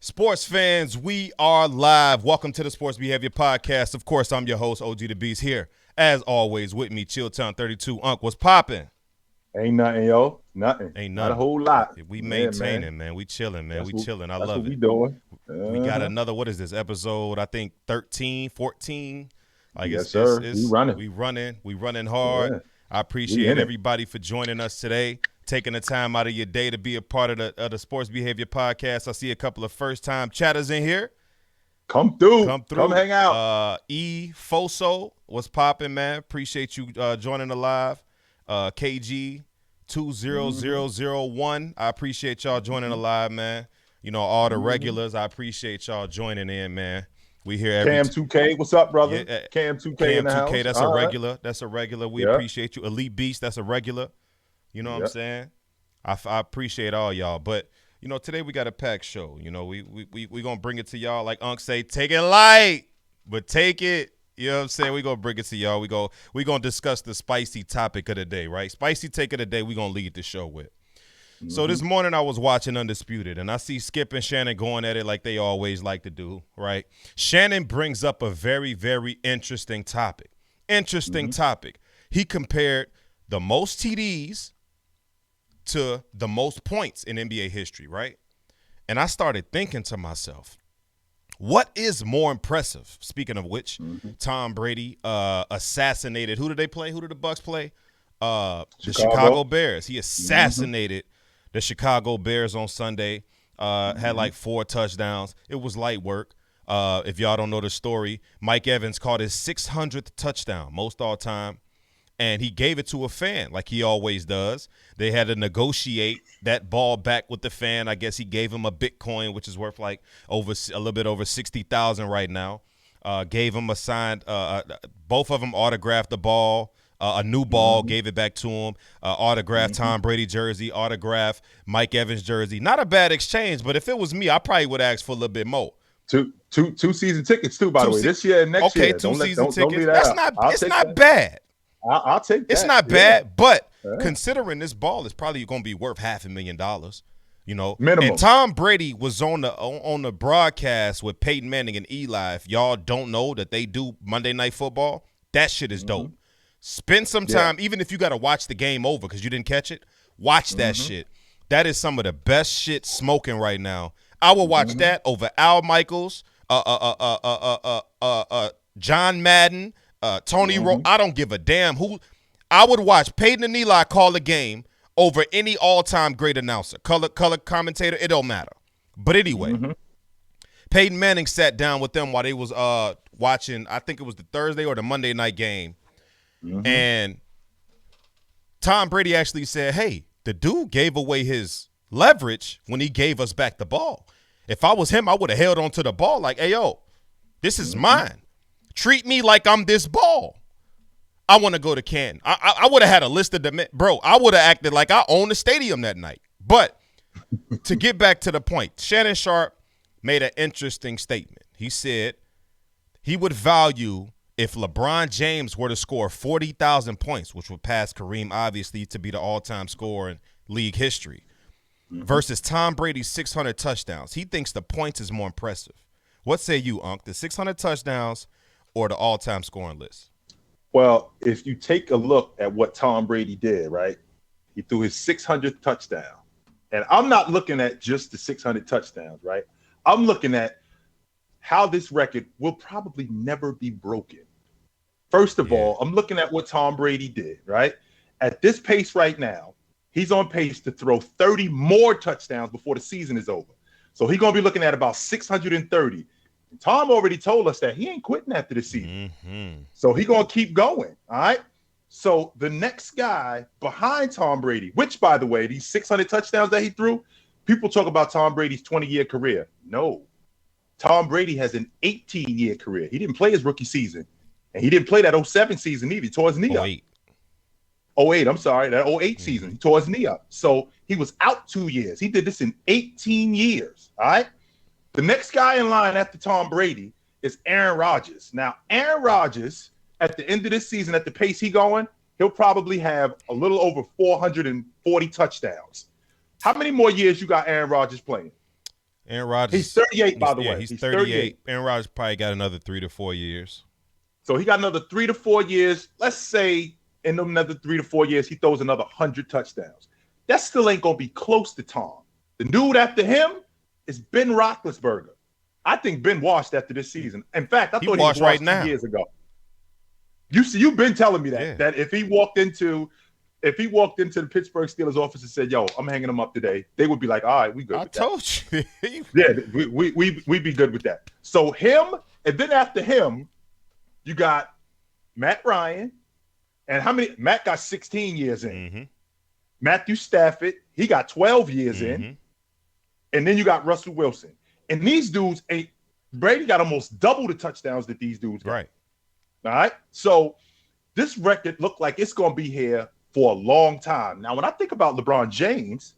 Sports fans, we are live. Welcome to the Sports Behavior Podcast. Of course, I'm your host, OG the Beast, here. As always, with me, Chilltown 32. Unc, what's popping? Ain't nothing, yo. Nothing. Ain't Not a nothing. whole lot. We Yeah, maintaining, man. We chilling, man. That's We what, chilling. I that's love what we it. doing. We got another, what is this, episode, I think 13, 14? Like Yes, sir. We running. We running hard. Yeah. I We appreciate in it. everybody for joining us today, taking the time out of your day to be a part of the Sports Behavior Podcast. I see a couple of first-time chatters in here. Come through. Come through. Come hang out. Foso, what's popping, man? Appreciate you joining the live. KG 20001. I appreciate y'all joining the live, man. You know, all the regulars, I appreciate y'all joining in, man. We here every Cam 2K, what's up, brother? Yeah, Cam 2K Cam in the 2K, house. that's All a right. regular. That's a regular. We Yep. appreciate you. Elite Beast, that's a regular. You know what I'm saying? I appreciate all y'all. But, you know, today we got a packed show. You know, we going to bring it to y'all. Like Unc say, take it light, but take it. You know what I'm saying? We going to bring it to y'all. We going to discuss the spicy topic of the day, right? Spicy take of the day we going to lead the show with. So this morning I was watching Undisputed, and I see Skip and Shannon going at it like they always like to do, right? Shannon brings up a very, very interesting topic. Topic. He compared the most TDs to the most points in NBA history, right? And I started thinking to myself, what is more impressive? Speaking of which, Tom Brady assassinated. Who did they play? Who did the Bucks play? The Chicago Bears. He assassinated the Chicago Bears on Sunday. Had like 4 touchdowns. It was light work. If y'all don't know the story, Mike Evans caught his 600th touchdown, most all time. And he gave it to a fan like he always does. They had to negotiate that ball back with the fan. I guess he gave him a Bitcoin, which is worth like a little bit over 60,000 right now. Gave him a signed, both of them autographed the ball. A new ball, gave it back to him. Autographed Tom Brady jersey, autographed Mike Evans jersey. Not a bad exchange, but if it was me, I probably would ask for a little bit more. Two season tickets too, by the way. This year and next year. Okay, 2 season tickets. Don't leave that That's out. not. It's not bad. I'll take that. It's not bad, but considering this ball is probably going to be worth $500,000, you know. Minimum. And Tom Brady was on the broadcast with Peyton Manning and Eli. If y'all don't know that they do Monday Night Football, that shit is dope. Spend some time, even if you got to watch the game over because you didn't catch it, watch that shit. That is some of the best shit smoking right now. I will watch that over Al Michaels, John Madden, Tony Rowe. I don't give a damn who. I would watch Peyton and Eli call the game over any all-time great announcer, color commentator. It don't matter. But anyway, Peyton Manning sat down with them while they was watching. I think it was the Thursday or the Monday night game, and Tom Brady actually said, "Hey, the dude gave away his leverage when he gave us back the ball. If I was him, I would have held on to the ball like, hey, yo, this is mine. Treat me like I'm this ball. I want to go to Canton. I would have had a list of the bro. I would have acted like I owned the stadium that night. But to get back to the point, Shannon Sharp made an interesting statement. He said he would value if LeBron James were to score 40,000 points, which would pass Kareem, obviously, to be the all-time scorer in league history, versus Tom Brady's 600 touchdowns. He thinks the points is more impressive. What say you, Unc? The 600 touchdowns or the all-time scoring list? Well, if you take a look at what Tom Brady did, right? He threw his 600th touchdown. And I'm not looking at just the 600 touchdowns, right? I'm looking at how this record will probably never be broken. First of all, I'm looking at what Tom Brady did, right? At this pace right now, he's on pace to throw 30 more touchdowns before the season is over. So he's going to be looking at about 630. And Tom already told us that he ain't quitting after the season. So he's going to keep going, all right? So the next guy behind Tom Brady, which, by the way, these 600 touchdowns that he threw, people talk about Tom Brady's 20-year career. No. Tom Brady has an 18-year career. He didn't play his rookie season. And he didn't play that 07 season either. He tore his knee up. 08, I'm sorry, that 08 season. He tore his knee up. So he was out 2 years. He did this in 18 years, all right? The next guy in line after Tom Brady is Aaron Rodgers. Now, Aaron Rodgers, at the end of this season, at the pace he's going, he'll probably have a little over 440 touchdowns. How many more years you got Aaron Rodgers playing? Aaron Rodgers. He's 38, by the way. He's 38. Aaron Rodgers probably got another 3 to 4 years. So he got another 3 to 4 years. Let's say in another 3 to 4 years, he throws another 100 touchdowns. That still ain't going to be close to Tom. The dude after him is Ben Roethlisberger. I think Ben washed after this season. In fact, I thought he was washed right now. 2 years ago. You've been telling me that that if he walked into the Pittsburgh Steelers office and said, "Yo, I'm hanging him up today," they would be like, "All right, we good." I told you. Yeah, we'd be good with that. So him, and then after him, you got Matt Ryan, and how many? Matt got 16 years in. Mm-hmm. Matthew Stafford, he got 12 years in, and then you got Russell Wilson. And these dudes ain't. Brady got almost double the touchdowns that these dudes got. Right. All right. So this record looked like it's going to be here for a long time. Now, when I think about LeBron James,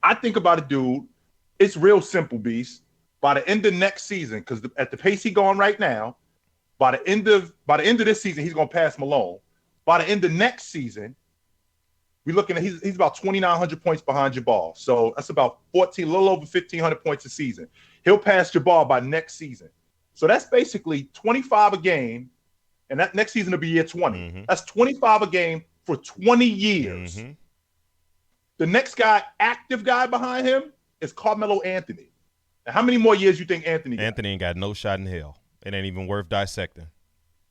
I think about a dude. It's real simple, Beast. By the end of next season, because at the pace he's going right now, by the end of this season, he's going to pass Malone. By the end of next season, we're looking at he's about 2,900 points behind Jabbar. So that's about a little over 1,500 points a season. He'll pass Jabbar by next season. So that's basically 25 a game, and that next season will be year 20. Mm-hmm. That's 25 a game for 20 years. Mm-hmm. The next guy, active guy behind him, is Carmelo Anthony. Now, how many more years you think Anthony got? Anthony ain't got no shot in hell. It ain't even worth dissecting.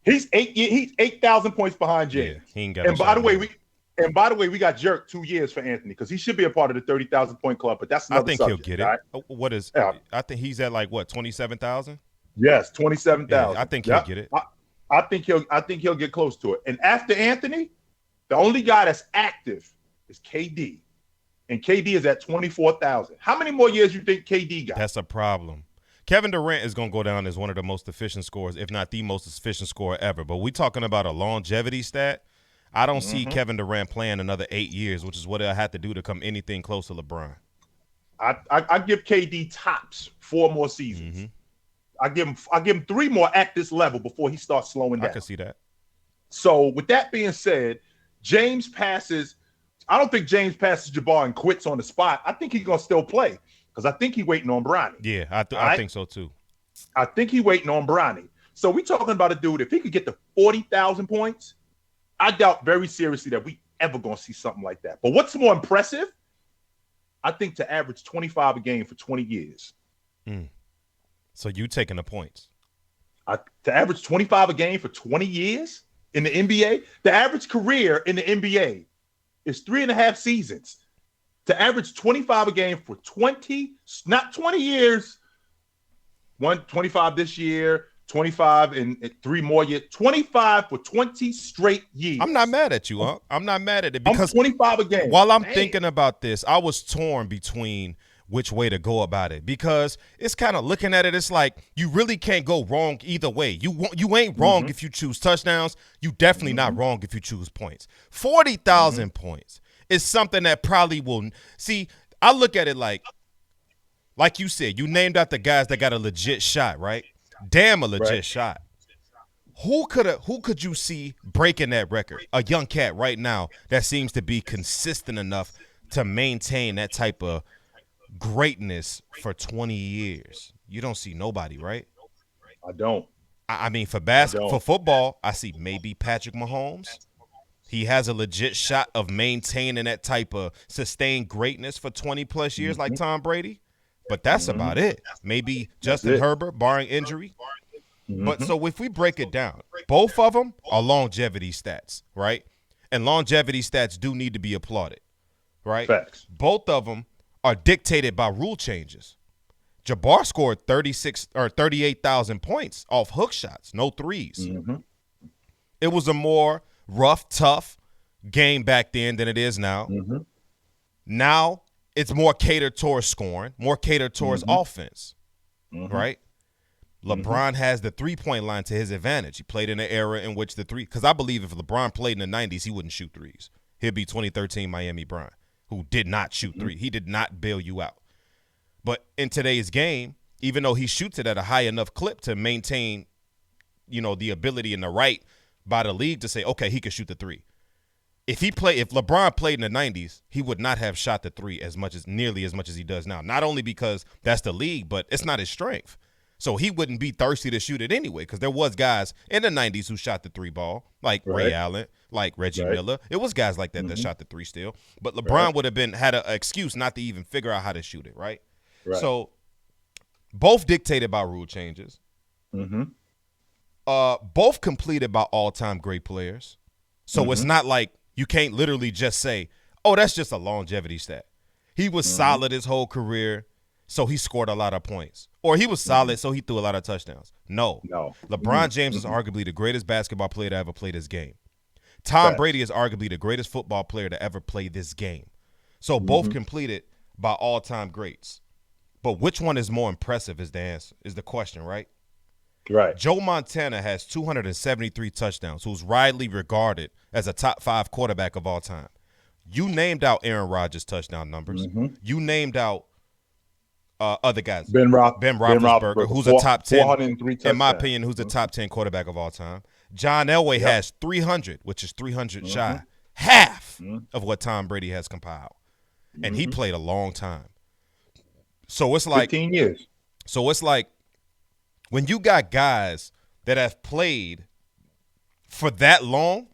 He's 8,000 points behind James. Yeah, he ain't got. And by the way, we got jerked 2 years for Anthony because he should be a part of the 30,000 point club. But that's another subject. I think he'll get it. Right? What is? Yeah. I think he's at like what 27,000. Yes, 27,000. Yeah, I think he'll get it. I think he'll get close to it. And after Anthony, the only guy that's active is KD, and KD is at 24,000. How many more years you think KD got? That's a problem. Kevin Durant is going to go down as one of the most efficient scorers, if not the most efficient scorer ever. But we talking about a longevity stat. I don't see Kevin Durant playing another 8 years, which is what he'll have to do to come anything close to LeBron. I give KD tops 4 more seasons. Mm-hmm. I give him 3 more at this level before he starts slowing down. I can see that. So with that being said, James passes. I don't think James passes Jabbar and quits on the spot. I think he's gonna still play because I think he's waiting on Bronny. Yeah, I think so too. I think he's waiting on Bronny. So we talking about a dude. If he could get to 40,000 points, I doubt very seriously that we ever gonna see something like that. But what's more impressive? I think to average 25 a game for 20 years. So you taking the points? To average 25 a game for 20 years in the NBA, the average career in the NBA is 3.5 seasons. To average 25 a game for 20, not 20 years, 25 this year, 25 in 3 more years, 25 for 20 straight years. I'm not mad at you, Unc. I'm not mad at it because 25 a game. While I'm thinking about this, I was torn between which way to go about it because it's kind of looking at it. It's like you really can't go wrong either way. You ain't wrong if you choose touchdowns. You definitely not wrong if you choose points. 40,000 points is something that probably will see. I look at it like you said, you named out the guys that got a legit shot, right? Damn, a legit shot. Who could you see breaking that record? A young cat right now that seems to be consistent enough to maintain that type of greatness for 20 years. You don't see nobody, right? I don't. I mean, for football, I see maybe Patrick Mahomes. He has a legit shot of maintaining that type of sustained greatness for 20 plus years like Tom Brady. But that's about it. Maybe Justin Herbert, barring injury. But so if we break it down, both of them are longevity stats, right? And longevity stats do need to be applauded, right? Facts. Both of them are dictated by rule changes. Jabbar scored 38,000 points off hook shots, no threes. It was a more rough, tough game back then than it is now. Now it's more catered towards scoring, more catered towards offense, right? LeBron has the three-point line to his advantage. He played in an era in which because I believe if LeBron played in the 90s, he wouldn't shoot threes. He'd be 2013 Miami Bron, who did not shoot three. He did not bail you out. But in today's game, even though he shoots it at a high enough clip to maintain, the ability and the right by the league to say, okay, he can shoot the three. if LeBron played in the 90s, he would not have shot the three nearly as much as he does now. Not only because that's the league, but it's not his strength. So he wouldn't be thirsty to shoot it anyway, because there was guys in the 90s who shot the three ball, like Ray Allen, like Reggie Miller. It was guys like that that shot the three still. But LeBron would have had an excuse not to even figure out how to shoot it, right? So both dictated by rule changes. Both completed by all-time great players. So it's not like you can't literally just say, oh, that's just a longevity stat. He was solid his whole career, so he scored a lot of points. Or he was solid, so he threw a lot of touchdowns. No. LeBron James is arguably the greatest basketball player to ever play this game. Tom Brady is arguably the greatest football player to ever play this game. So both completed by all-time greats. But which one is more impressive is the question, right? Right. Joe Montana has 273 touchdowns, who's widely regarded as a top 5 quarterback of all time. You named out Aaron Rodgers' touchdown numbers. You named out other guys. Ben Roethlisberger, who's a top 10, in my opinion, who's a Mm-hmm. top 10 quarterback of all time. John Elway has 300, which is 300 shy, half of what Tom Brady has compiled. And he played a long time. So it's like 15 years. So it's like when you got guys that have played for that long,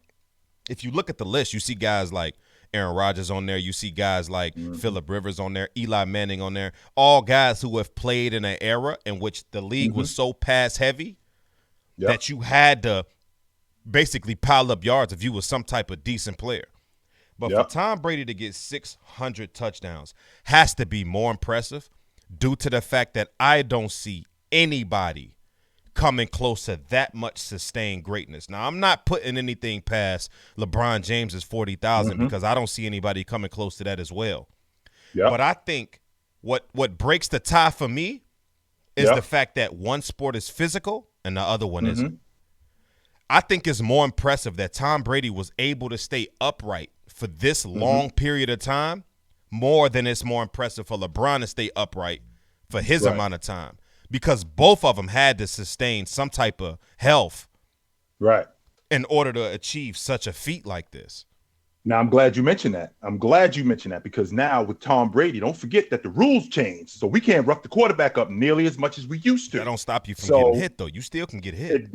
if you look at the list, you see guys like Aaron Rodgers on there. You see guys like Phillip Rivers on there, Eli Manning on there, all guys who have played in an era in which the league was so pass heavy that you had to basically pile up yards if you was some type of decent player. But for Tom Brady to get 600 touchdowns has to be more impressive due to the fact that I don't see anybody coming close to that much sustained greatness. Now, I'm not putting anything past LeBron James's 40,000 because I don't see anybody coming close to that as well. But I think what breaks the tie for me is the fact that one sport is physical and the other one isn't. I think it's more impressive that Tom Brady was able to stay upright for this long period of time more than it's more impressive for LeBron to stay upright for his amount of time, because both of them had to sustain some type of health in order to achieve such a feat like this. Now, I'm glad you mentioned that. Because now with Tom Brady, don't forget that the rules changed. So we can't rough the quarterback up nearly as much as we used to. That don't stop you from getting hit, though. You still can get hit.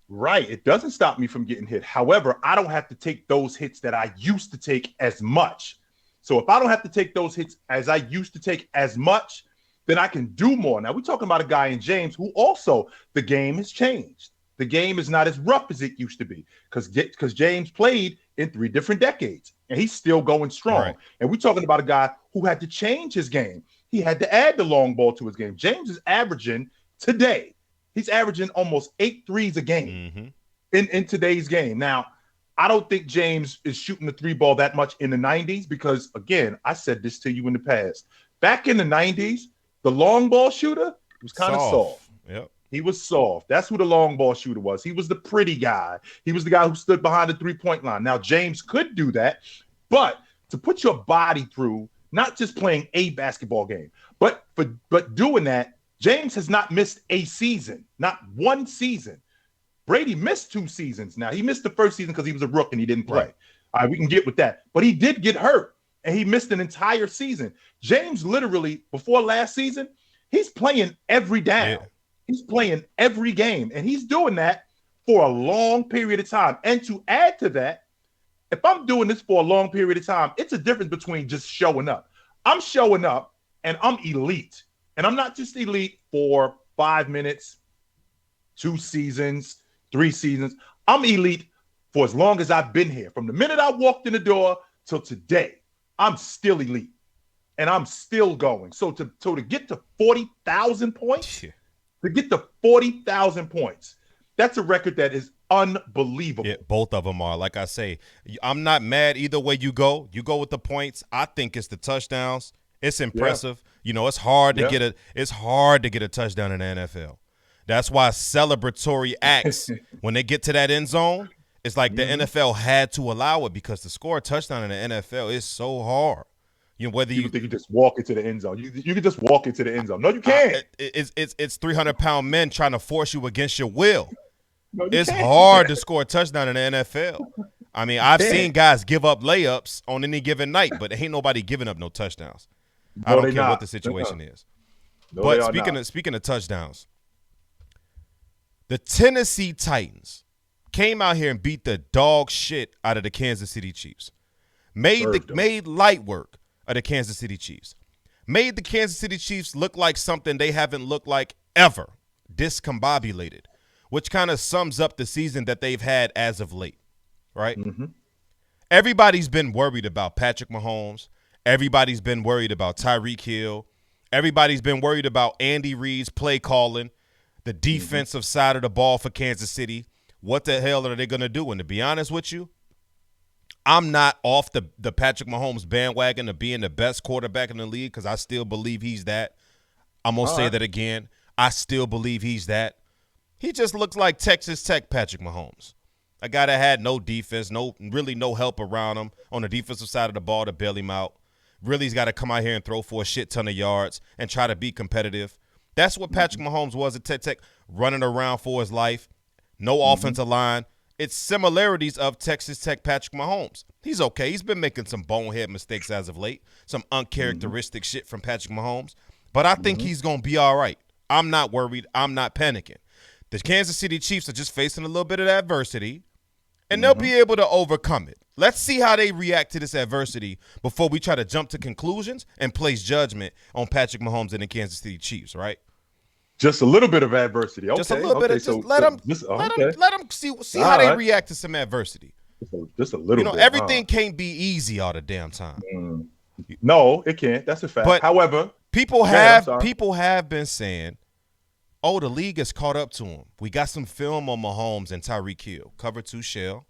It doesn't stop me from getting hit. However, I don't have to take those hits that I used to take as much. So if I don't have to take those hits as I used to take as much, then I can do more. Now, we're talking about a guy in James who also, the game has changed. The game is not as rough as it used to be because James played in 3 different decades, and he's still going strong. And we're talking about a guy who had to change his game. He had to add the long ball to his game. James is averaging today. He's averaging almost 8 threes a game in today's game. Now, I don't think James is shooting the 3 ball that much in the 90s because, again, I said this to you in the past. Back in the 90s, the long ball shooter was kind of soft. He was soft. That's who the long ball shooter was. He was the pretty guy. He was the guy who stood behind the 3-point line. Now, James could do that, but to put your body through, not just playing a basketball game, but doing that, James has not missed a season, not one season. Brady missed 2 seasons. Now, he missed the first season because he was a rook and he didn't play. All right, we can get with that. But he did get hurt, and he missed an entire season. James literally, before last season, he's playing every down. He's playing every game, and he's doing that for a long period of time. And to add to that, if I'm doing this for a long period of time, it's a difference between just showing up. I'm showing up, and I'm elite. And I'm not just elite for 5 minutes, 2 seasons, 3 seasons. I'm elite for as long as I've been here. From the minute I walked in the door till today, I'm still elite. And I'm still going. So to get to 40,000 points, that's a record that is unbelievable. Yeah, both of them are. Like I say, I'm not mad either way you go. You go with the points. I think it's the touchdowns. It's impressive. You know, it's hard to get a touchdown in the NFL. That's why celebratory acts when they get to that end zone, it's like the NFL had to allow it because to score a touchdown in the NFL is so hard. You know, whether you think you just walk into the end zone. You can just walk into the end zone. No, you can't. It's 300-pound men trying to force you against your will. No, it's hard to score a touchdown in the NFL. I mean, I've seen guys give up layups on any given night, but ain't nobody giving up no touchdowns. I don't care what the situation is. No, but speaking of touchdowns, the Tennessee Titans came out here and beat the dog shit out of the Kansas City Chiefs. Made light work of the Kansas City Chiefs. Made the Kansas City Chiefs look like something they haven't looked like ever. Discombobulated, which kind of sums up the season that they've had as of late, right? Mm-hmm. Everybody's been worried about Patrick Mahomes. Everybody's been worried about Tyreek Hill. Everybody's been worried about Andy Reid's play calling, the defensive side of the ball for Kansas City. What the hell are they going to do? And to be honest with you, I'm not off the Patrick Mahomes bandwagon of being the best quarterback in the league because I still believe he's that. I'm going to say that again. I still believe he's that. He just looks like Texas Tech Patrick Mahomes. A guy that had no defense, really no help around him on the defensive side of the ball to bail him out. Really, he's got to come out here and throw for a shit ton of yards and try to be competitive. That's what Patrick Mahomes was at Tech, running around for his life. No offensive line. It's similarities of Texas Tech Patrick Mahomes. He's okay. He's been making some bonehead mistakes as of late, some uncharacteristic shit from Patrick Mahomes. But I think he's going to be all right. I'm not worried. I'm not panicking. The Kansas City Chiefs are just facing a little bit of adversity, and they'll be able to overcome it. Let's see how they react to this adversity before we try to jump to conclusions and place judgment on Patrick Mahomes and the Kansas City Chiefs, right? Just a little bit of adversity. Okay. Just a little bit of let them see how they react to some adversity. Just a little bit. Everything can't be easy all the damn time. No, it can't. That's a fact. But however, people have been saying, oh, the league has caught up to him. We got some film on Mahomes and Tyreek Hill. Cover 2 shell.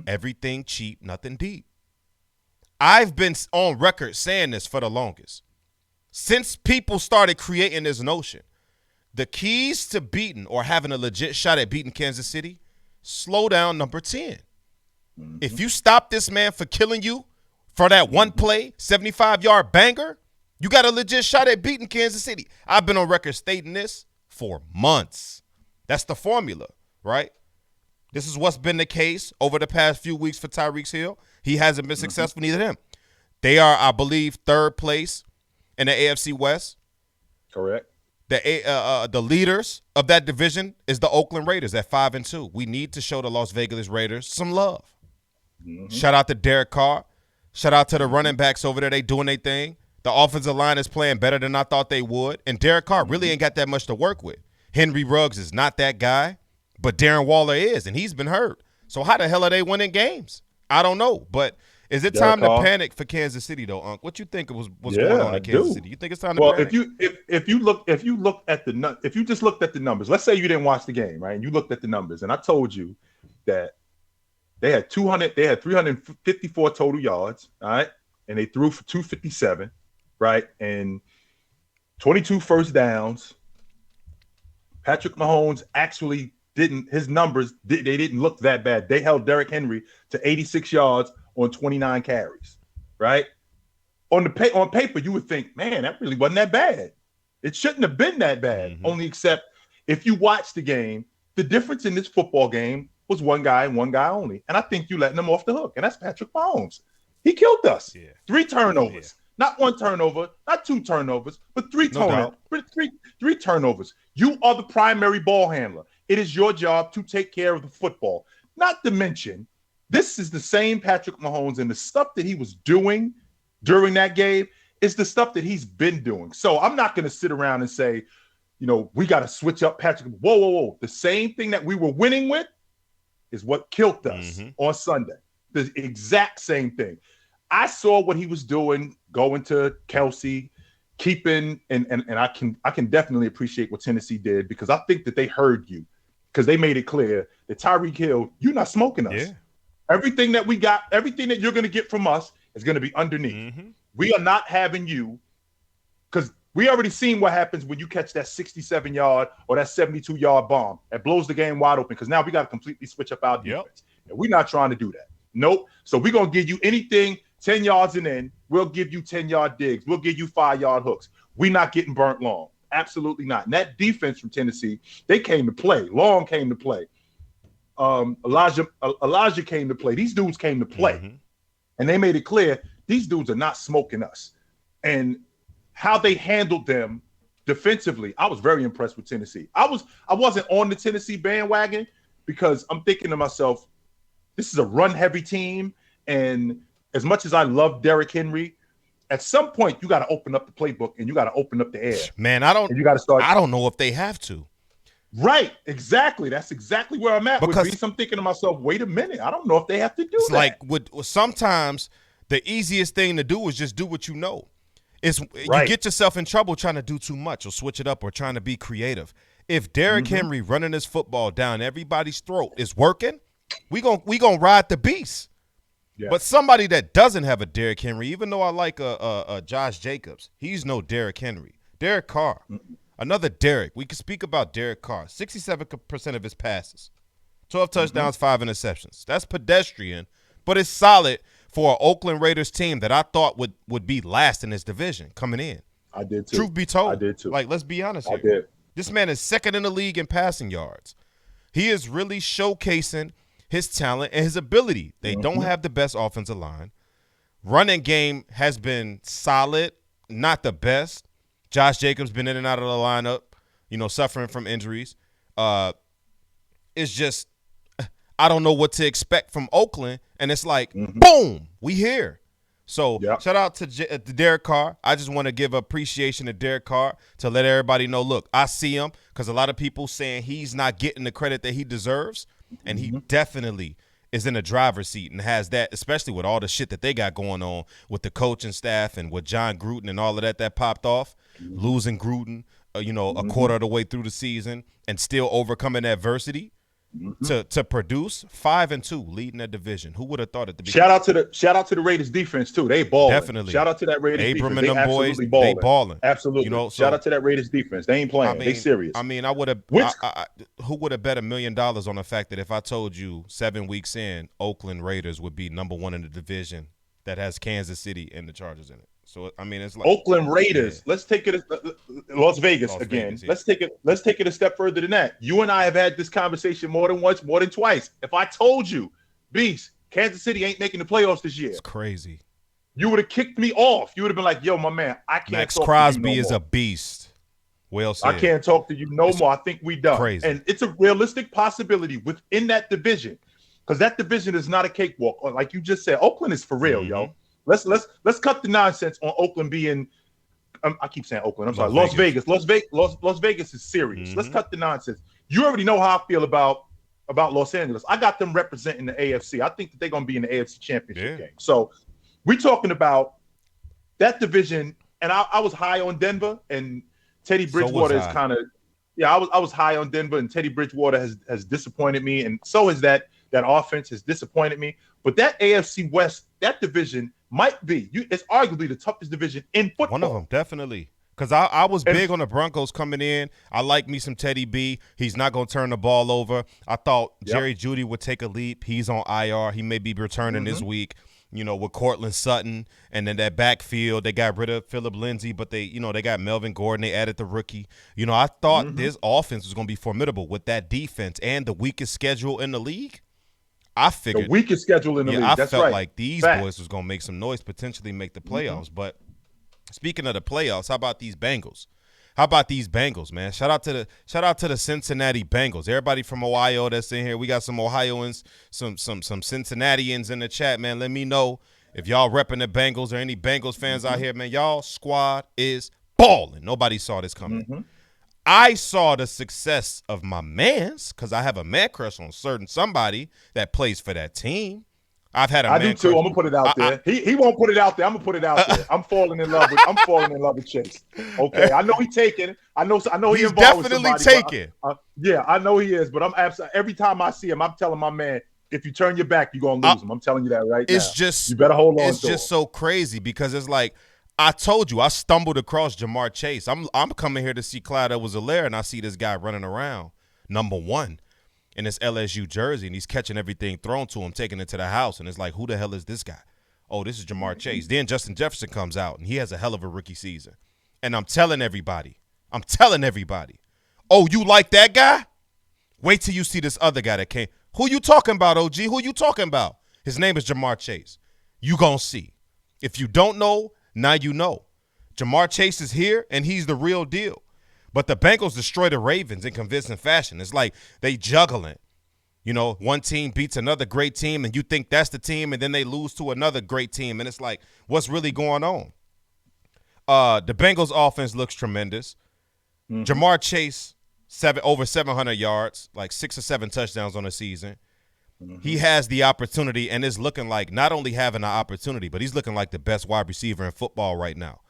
Everything cheap, nothing deep. I've been on record saying this for the longest. Since people started creating this notion, the keys to beating or having a legit shot at beating Kansas City, slow down number 10. If you stop this man for killing you for that one play, 75-yard banger, you got a legit shot at beating Kansas City. I've been on record stating this for months. That's the formula, right? This is what's been the case over the past few weeks for Tyreek Hill. He hasn't been successful, neither him. They are, I believe, 3rd place in the AFC West. Correct. The leaders of that division is the Oakland Raiders at 5-2. We need to show the Las Vegas Raiders some love. Shout out to Derek Carr. Shout out to the running backs over there. They doing their thing. The offensive line is playing better than I thought they would. And Derek Carr really ain't got that much to work with. Henry Ruggs is not that guy, but Darren Waller is, and he's been hurt. So how the hell are they winning games? I don't know. But is it time to panic for Kansas City, though, Unc? What you think was going on in Kansas City? You think it's time to panic? Well, if you just looked at the numbers, let's say you didn't watch the game, right? And you looked at the numbers, and I told you that they had 354 total yards, all right, and they threw for 257, right, and 22 first downs. Patrick Mahomes actually his numbers didn't look that bad. They held Derrick Henry to 86 yards on 29 carries, right? On paper, you would think, man, that really wasn't that bad. It shouldn't have been that bad. Only except if you watch the game, the difference in this football game was one guy and one guy only. And I think you letting them off the hook, and that's Patrick Mahomes. He killed us. Yeah. 3 turnovers. Yeah. Not 1 turnover, not 2 turnovers, but 3 turnovers. Three turnovers. You are the primary ball handler. It is your job to take care of the football. Not to mention, this is the same Patrick Mahomes, and the stuff that he was doing during that game is the stuff that he's been doing. So I'm not going to sit around and say, we got to switch up Patrick. Whoa. The same thing that we were winning with is what killed us on Sunday. The exact same thing. I saw what he was doing, going to Kelsey, keeping, and I can definitely appreciate what Tennessee did, because I think that they heard you, because they made it clear that Tyreek Hill, you're not smoking us. Yeah. Everything that we got, everything that you're going to get from us is going to be underneath. We are not having you, because we already seen what happens when you catch that 67-yard or that 72-yard bomb. That blows the game wide open, because now we got to completely switch up our defense. And we're not trying to do that. Nope. So we're going to give you anything 10 yards and in. We'll give you 10-yard digs. We'll give you 5-yard hooks. We're not getting burnt long. Absolutely not. And that defense from Tennessee, they came to play. Long came to play. Elijah came to play. These dudes came to play, and they made it clear these dudes are not smoking us. And how they handled them defensively, I was very impressed with Tennessee. I wasn't on the Tennessee bandwagon because I'm thinking to myself, this is a run-heavy team, and as much as I love Derrick Henry, at some point you got to open up the playbook and you got to open up the air. Man, you got to start. I don't know if they have to. Right, exactly. That's exactly where I'm at. Because with Beast, I'm thinking to myself, wait a minute, I don't know if they have to do it's that. Like sometimes the easiest thing to do is just do what you know. You get yourself in trouble trying to do too much or switch it up or trying to be creative. If Derrick Henry running his football down everybody's throat is working, we gonna ride the beast. Yeah. But somebody that doesn't have a Derrick Henry, even though I like a Josh Jacobs, he's no Derrick Henry. Derek Carr. Another Derek. We can speak about Derek Carr. 67% of his passes. 12 touchdowns, 5 interceptions. That's pedestrian, but it's solid for an Oakland Raiders team that I thought would be last in this division coming in. I did too. Truth be told. I did too. Like, let's be honest here. I did. This man is second in the league in passing yards. He is really showcasing his talent and his ability. They don't have the best offensive line. Running game has been solid, not the best. Josh Jacobs been in and out of the lineup, suffering from injuries. It's just I don't know what to expect from Oakland, and it's like, boom, we here. So shout out to Derek Carr. I just want to give appreciation to Derek Carr to let everybody know, look, I see him because a lot of people saying he's not getting the credit that he deserves, and he definitely is in the driver's seat and has that, especially with all the shit that they got going on with the coaching staff and with John Gruden and all of that popped off. Losing Gruden, a quarter of the way through the season and still overcoming adversity to produce 5-2, leading that division. Who would have thought at the beginning? Shout out to the Raiders defense too. They balling. Definitely. Shout out to that Raiders Abram defense. And them boys, they balling. Absolutely. Shout out to that Raiders defense. They ain't playing. They serious. I mean, who would have bet $1 million on the fact that if I told you 7 weeks in, Oakland Raiders would be number 1 in the division that has Kansas City and the Chargers in it. So I mean, it's like Oakland Raiders. Yeah. Let's take it Las Vegas again. Yeah. Let's take it a step further than that. You and I have had this conversation more than once, more than twice. If I told you, Beast, Kansas City ain't making the playoffs this year, it's crazy. You would have kicked me off. You would have been like, "Yo, my man, I can't." Max talk Crosby to you no is more. a beast. Well said. I can't talk to you no more. I think we done. Crazy. And it's a realistic possibility within that division, because that division is not a cakewalk. Like you just said, Oakland is for real, yo. Let's cut the nonsense on Oakland being. I keep saying Oakland. I'm sorry, Las Vegas. Las Vegas is serious. Let's cut the nonsense. You already know how I feel about Los Angeles. I got them representing the AFC. I think that they're going to be in the AFC Championship game. So we're talking about that division, and I was high on Denver, and Teddy Bridgewater is kind of. Yeah, I was high on Denver, and Teddy Bridgewater has disappointed me, and so has that offense has disappointed me. But that AFC West, that division might be. It's arguably the toughest division in football. One of them, definitely. Because I was big on the Broncos coming in. I like me some Teddy B. He's not going to turn the ball over. I thought Jerry Jeudy would take a leap. He's on IR. He may be returning this week, with Cortland Sutton. And then that backfield, they got rid of Phillip Lindsay, but they got Melvin Gordon. They added the rookie. I thought this offense was going to be formidable with that defense and the weakest schedule in the league. I figured the weakest schedule in the league. I felt like these boys was gonna make some noise, potentially make the playoffs. But speaking of the playoffs, how about these Bengals? Man? Shout out to the Cincinnati Bengals. Everybody from Ohio that's in here. We got some Ohioans, some Cincinnatians in the chat, man. Let me know if y'all repping the Bengals or any Bengals fans out here, man. Y'all squad is balling. Nobody saw this coming. I saw the success of my mans because I have a man crush on somebody that plays for that team. I've had a man crush. I do too. I'm gonna put it out there. He won't put it out there. I'm gonna put it out there. I'm falling in love with Chase. Okay, I know he's taking. I know he's involved definitely with somebody, taking. Yeah, I know he is. But I'm absolutely every time I see him, I'm telling my man, if you turn your back, you're gonna lose him. I'm telling you that right now. It's just you better hold on. It's just so crazy because it's like. I told you, I stumbled across Jamar Chase. I'm coming here to see Clyde Edwards-Helaire, and I see this guy running around, number 1, in this LSU jersey, and he's catching everything thrown to him, taking it to the house, and it's like, who the hell is this guy? Oh, this is Jamar Chase. Then Justin Jefferson comes out, and he has a hell of a rookie season. And I'm telling everybody, oh, you like that guy? Wait till you see this other guy that came. Who you talking about, OG? Who you talking about? His name is Jamar Chase. You gonna see. If you don't know, now you know. Jamar Chase is here, and he's the real deal. But the Bengals destroy the Ravens in convincing fashion. It's like they juggling. You know, one team beats another great team, and you think that's the team, and then they lose to another great team, and it's like, what's really going on? The Bengals offense looks tremendous. Jamar Chase, over 700 yards, like 6 or 7 touchdowns on the season. He has the opportunity and is looking like not only having an opportunity, but he's looking like the best wide receiver in football right now.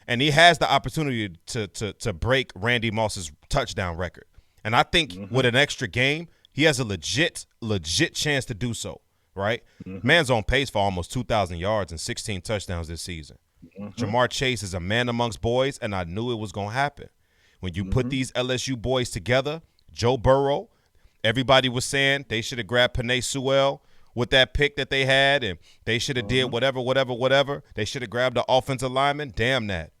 And he has the opportunity to break Randy Moss's touchdown record. And I think with an extra game, he has a legit chance to do so, right? Man's on pace for almost 2,000 yards and 16 touchdowns this season. Jamar Chase is a man amongst boys, and I knew it was going to happen. When you put these LSU boys together, Joe Burrow, everybody was saying they should have grabbed Penei Sewell with that pick that they had, and they should have did whatever. They should have grabbed the offensive lineman. Damn that.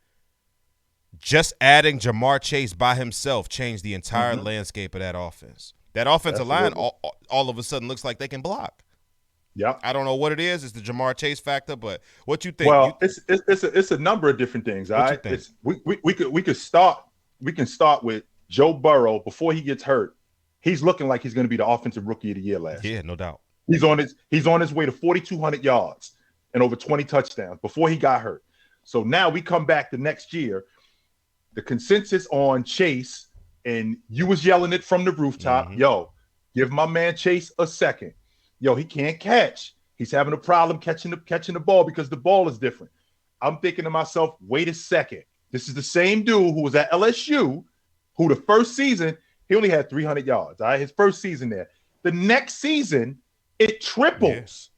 Just adding Jamar Chase by himself changed the entire landscape of that offense. That offensive line all of a sudden looks like they can block. Yeah, I don't know what it is. It's the Jamar Chase factor, but what you think? Well, it's a number of different things. All right, we can start with Joe Burrow before he gets hurt. He's looking like he's going to be the offensive rookie of the year last year. Yeah, no doubt. He's on his way to 4,200 yards and over 20 touchdowns before he got hurt. So now we come back the next year. The consensus on Chase, and you was yelling it from the rooftop, yo, give my man Chase a second. Yo, he can't catch. He's having a problem catching the ball because the ball is different. I'm thinking to myself, wait a second. This is the same dude who was at LSU, who the first season, he only had 300 yards. All right, his first season there. The next season, it triples.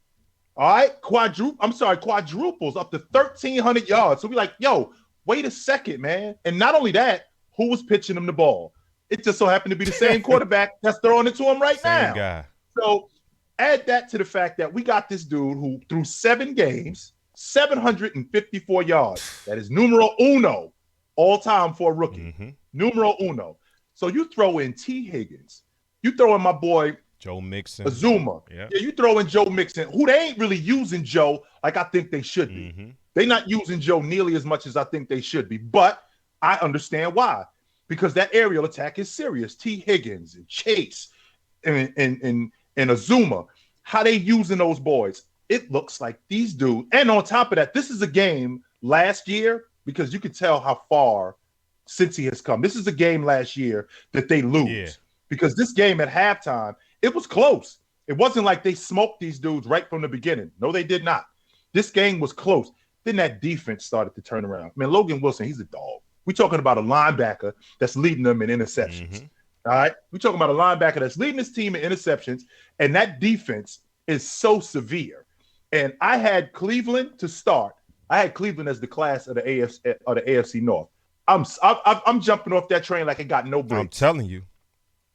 Yeah. All right, quadruples up to 1,300 yards. So we're like, yo, wait a second, man. And not only that, who was pitching him the ball? It just so happened to be the same quarterback that's throwing it to him right now. Guy. So add that to the fact that we got this dude who threw 7 games, 754 yards. That is numero uno all time for a rookie. Numero uno. So you throw in T. Higgins. You throw in my boy Joe Mixon. Azuma. Yeah, you throw in Joe Mixon, who they ain't really using Joe like I think they should be. They're not using Joe nearly as much as I think they should be. But I understand why. Because that aerial attack is serious. T. Higgins and Chase and Azuma, how they using those boys. It looks like these dudes. And on top of that, this is a game last year because you could tell how far since he has come. This is a game last year that they lose because this game at halftime, it was close. It wasn't like they smoked these dudes right from the beginning. No, they did not. This game was close. Then that defense started to turn around. Man, Logan Wilson, he's a dog. We're talking about a linebacker that's leading them in interceptions. All right? We're talking about a linebacker that's leading his team in interceptions, and that defense is so severe. And I had Cleveland to start. I had Cleveland as the class of the AFC North. I'm jumping off that train like it got no brakes. I'm telling you.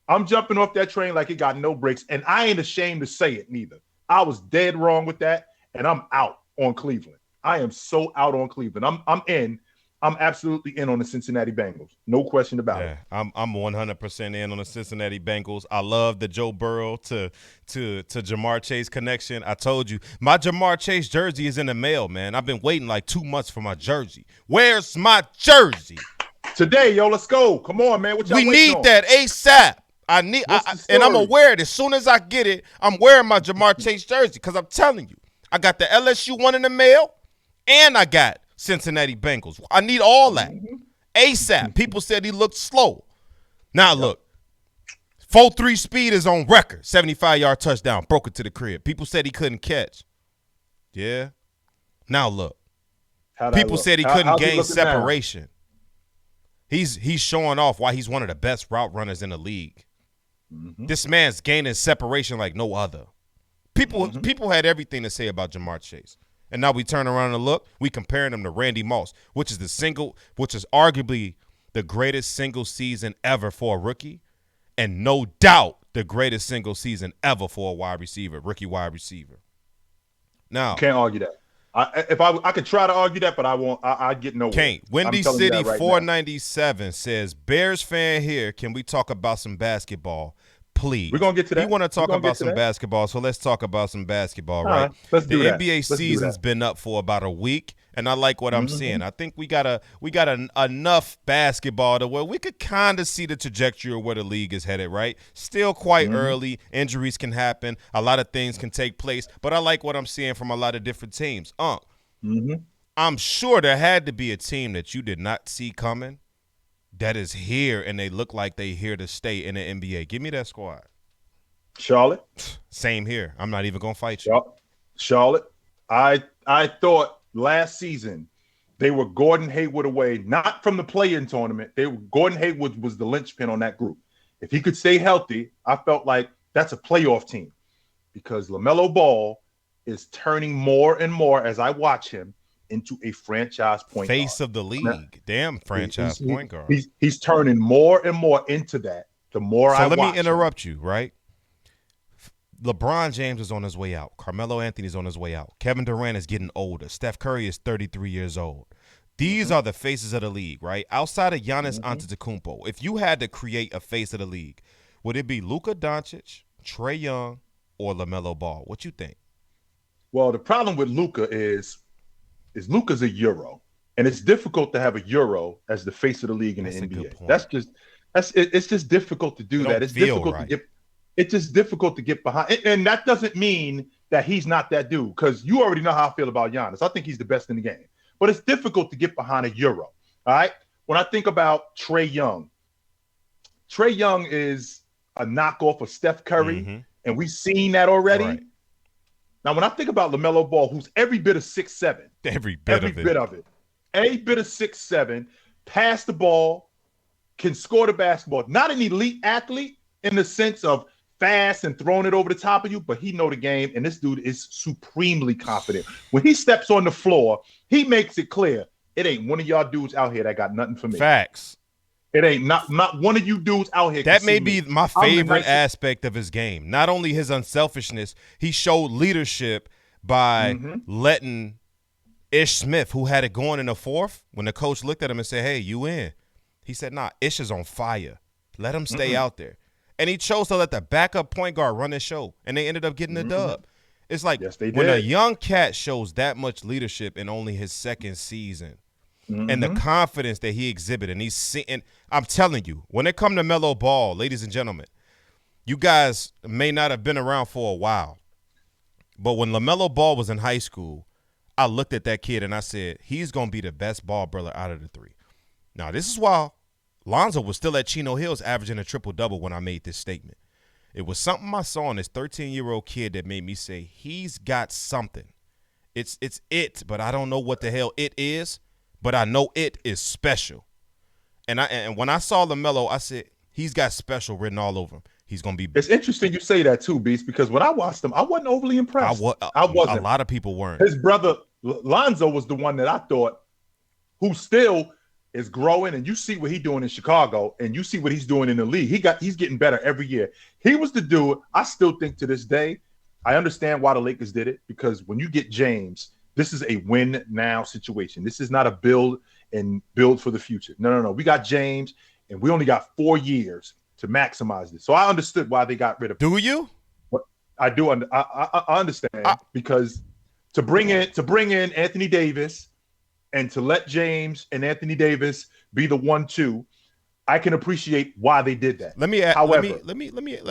I'm jumping off that train like it got no brakes, and I ain't ashamed to say it neither. I was dead wrong with that, and I'm out on Cleveland. I am so out on Cleveland. I'm absolutely in on the Cincinnati Bengals. No question about it. I'm 100% in on the Cincinnati Bengals. I love the Joe Burrow to Jamar Chase connection. I told you, my Jamar Chase jersey is in the mail, man. I've been waiting like 2 months for my jersey. Where's my jersey? Today, yo, let's go. Come on, man. What y'all we need on? That ASAP. And I'm aware that as soon as I get it, I'm wearing my Jamar Chase jersey because I'm telling you, I got the LSU one in the mail, and I got Cincinnati Bengals. I need all that. ASAP. People said he looked slow. Now look, 4.3 speed is on record. 75-yard touchdown. Broke it to the crib. People said he couldn't catch. Yeah. Now look. People said he couldn't gain separation. Now? He's showing off why he's one of the best route runners in the league. This man's gaining separation like no other. People had everything to say about Jamar Chase. And now we turn around and look, we comparing him to Randy Moss, which is arguably the greatest single season ever for a rookie, and no doubt the greatest single season ever for a wide receiver, rookie wide receiver. Now, can't argue that. I could try to argue that, but I won't. I get nowhere. Can't. Windy City right 497 says, Bears fan here. Can we talk about some basketball? Please. We're going to get to that. You want to talk about some basketball, so let's talk about some basketball, right? Let's do that. The NBA season's been up for about a week, and I like what I'm seeing. I think we got enough basketball to where we could kind of see the trajectory of where the league is headed, right? Still quite early. Injuries can happen. A lot of things can take place, but I like what I'm seeing from a lot of different teams. I'm sure there had to be a team that you did not see coming that is here, and they look like they here to stay in the NBA. Give me that squad. Charlotte. Same here. I'm not even going to fight you. Charlotte. I thought last season they were Gordon Hayward away, not from the play-in tournament. Gordon Hayward was the linchpin on that group. If he could stay healthy, I felt like that's a playoff team because LaMelo Ball is turning more and more as I watch him into a franchise point guard. Face of the league. Damn franchise point guard. He's turning more and more into that the more I watch. So let me interrupt you, right? LeBron James is on his way out. Carmelo Anthony is on his way out. Kevin Durant is getting older. Steph Curry is 33 years old. These are the faces of the league, right? Outside of Giannis Antetokounmpo, if you had to create a face of the league, would it be Luka Doncic, Trae Young, or LaMelo Ball? What you think? Well, the problem with Luka is Luka's a Euro, and it's difficult to have a Euro as the face of the league in the NBA. It's just difficult to do that. It's difficult to get. It's just difficult to get behind, and that doesn't mean that he's not that dude. Because you already know how I feel about Giannis. I think he's the best in the game, but it's difficult to get behind a Euro. All right. When I think about Trae Young is a knockoff of Steph Curry, and we've seen that already. Right. Now, when I think about LaMelo Ball, who's every bit of 6'7", every bit of it, a bit of 6'7", pass the ball, can score the basketball. Not an elite athlete in the sense of fast and throwing it over the top of you, but he know the game, and this dude is supremely confident. When he steps on the floor, he makes it clear it ain't one of y'all dudes out here that got nothing for me. Facts. It ain't not one of you dudes out here. That may be my favorite aspect of his game. Not only his unselfishness, he showed leadership by letting Ish Smith, who had it going in the fourth, when the coach looked at him and said, "Hey, you in?" He said, "Nah, Ish is on fire. Let him stay out there." And he chose to let the backup point guard run his show, and they ended up getting the dub. It's like when a young cat shows that much leadership in only his second season, and the confidence that he exhibited, and he's seeing. I'm telling you, when it comes to Melo Ball, ladies and gentlemen, you guys may not have been around for a while, but when LaMelo Ball was in high school, I looked at that kid and I said, he's going to be the best ball brother out of the three. Now, this is while Lonzo was still at Chino Hills averaging a triple-double when I made this statement. It was something I saw in this 13-year-old kid that made me say, he's got something. It's it, but I don't know what the hell it is, but I know it is special. And when I saw LaMelo, I said, he's got special written all over him. He's going to be. It's interesting you say that too, Beast, because when I watched him, I wasn't overly impressed. I wasn't. A lot of people weren't. His brother, Lonzo, was the one that I thought who still is growing, and you see what he's doing in Chicago, and you see what he's doing in the league. He's getting better every year. He was the dude. I still think to this day, I understand why the Lakers did it, because when you get James, this is a win now situation. This is not a build for the future. No. We got James, and we only got 4 years to maximize this. So I understood why they got rid of him. Do you? I do. I understand because to bring in Anthony Davis and to let James and Anthony Davis be the 1-2, I can appreciate why they did that.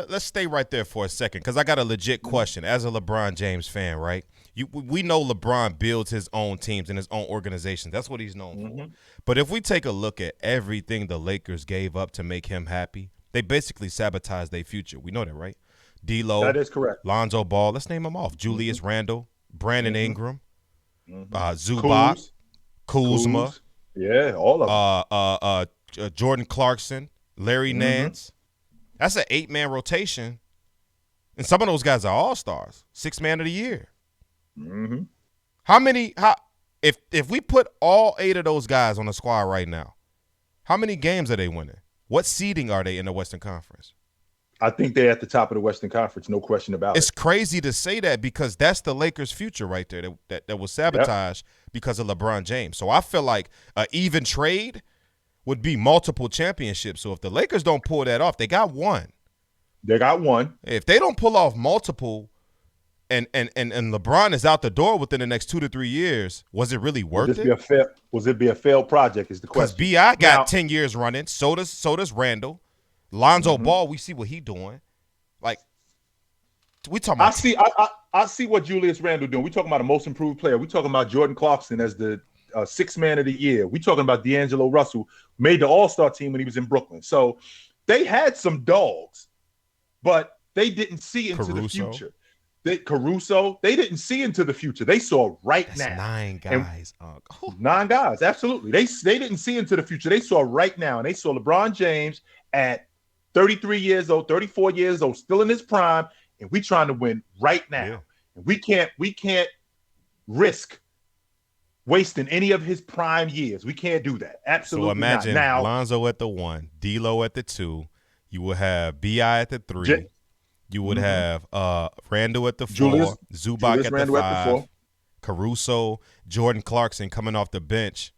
Let's stay right there for a second, because I got a legit question as a LeBron James fan, right? We know LeBron builds his own teams and his own organization. That's what he's known for. But if we take a look at everything the Lakers gave up to make him happy, they basically sabotaged their future. We know that, right? D'Lo. That is correct. Lonzo Ball. Let's name them off. Julius Randle, Brandon Ingram, Zubac, Kuzma. Yeah, all of them. Jordan Clarkson, Larry Nance. That's an 8-man rotation. And some of those guys are all-stars. 6th man of the year. If we put all 8 of those guys on the squad right now, how many games are they winning? What seeding are they in the Western Conference? I think they're at the top of the Western Conference, no question about it. It's crazy to say that, because that's the Lakers' future right there that was sabotaged because of LeBron James. So I feel like an even trade would be multiple championships. So if the Lakers don't pull that off, they got one. They got one. If they don't pull off multiple, and LeBron is out the door within the next 2 to 3 years, was it really worth it? Was it be a failed project? Is the question. Because Bi got 10 years running. So does Randall. Lonzo Ball. We see what he doing. Like we talking about. I see what Julius Randle doing. We talking about a most improved player. We talking about Jordan Clarkson as the sixth man of the year. We talking about D'Angelo Russell, made the All-Star team when he was in Brooklyn. So they had some dogs, but they didn't see into the future. Caruso, they didn't see into the future. They saw That's now. 9 guys. 9 guys, absolutely. They didn't see into the future. They saw right now, and they saw LeBron James at 33 years old, 34 years old, still in his prime, and we trying to win right now. Yeah. And we can't risk wasting any of his prime years. We can't do that. Absolutely. So imagine not. Now, Lonzo at the 1, D'Lo at the 2. You will have Bi at the 3. You would have Randall at the 4, Zubac at the 5, Caruso, Jordan Clarkson coming off the bench.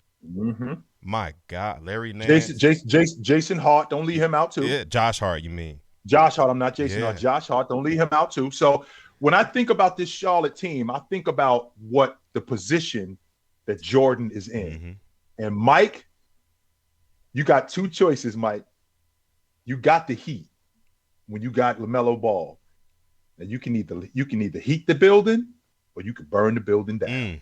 My God, Larry Nance. Jason Hart, don't leave him out too. Yeah, Josh Hart, you mean? Josh Hart, I'm not Jason Hart. Josh Hart, don't leave him out too. So when I think about this Charlotte team, I think about what the position that Jordan is in. And Mike, you got 2 choices, Mike. You got the heat when you got LaMelo Ball. Now you can either heat the building or you can burn the building down.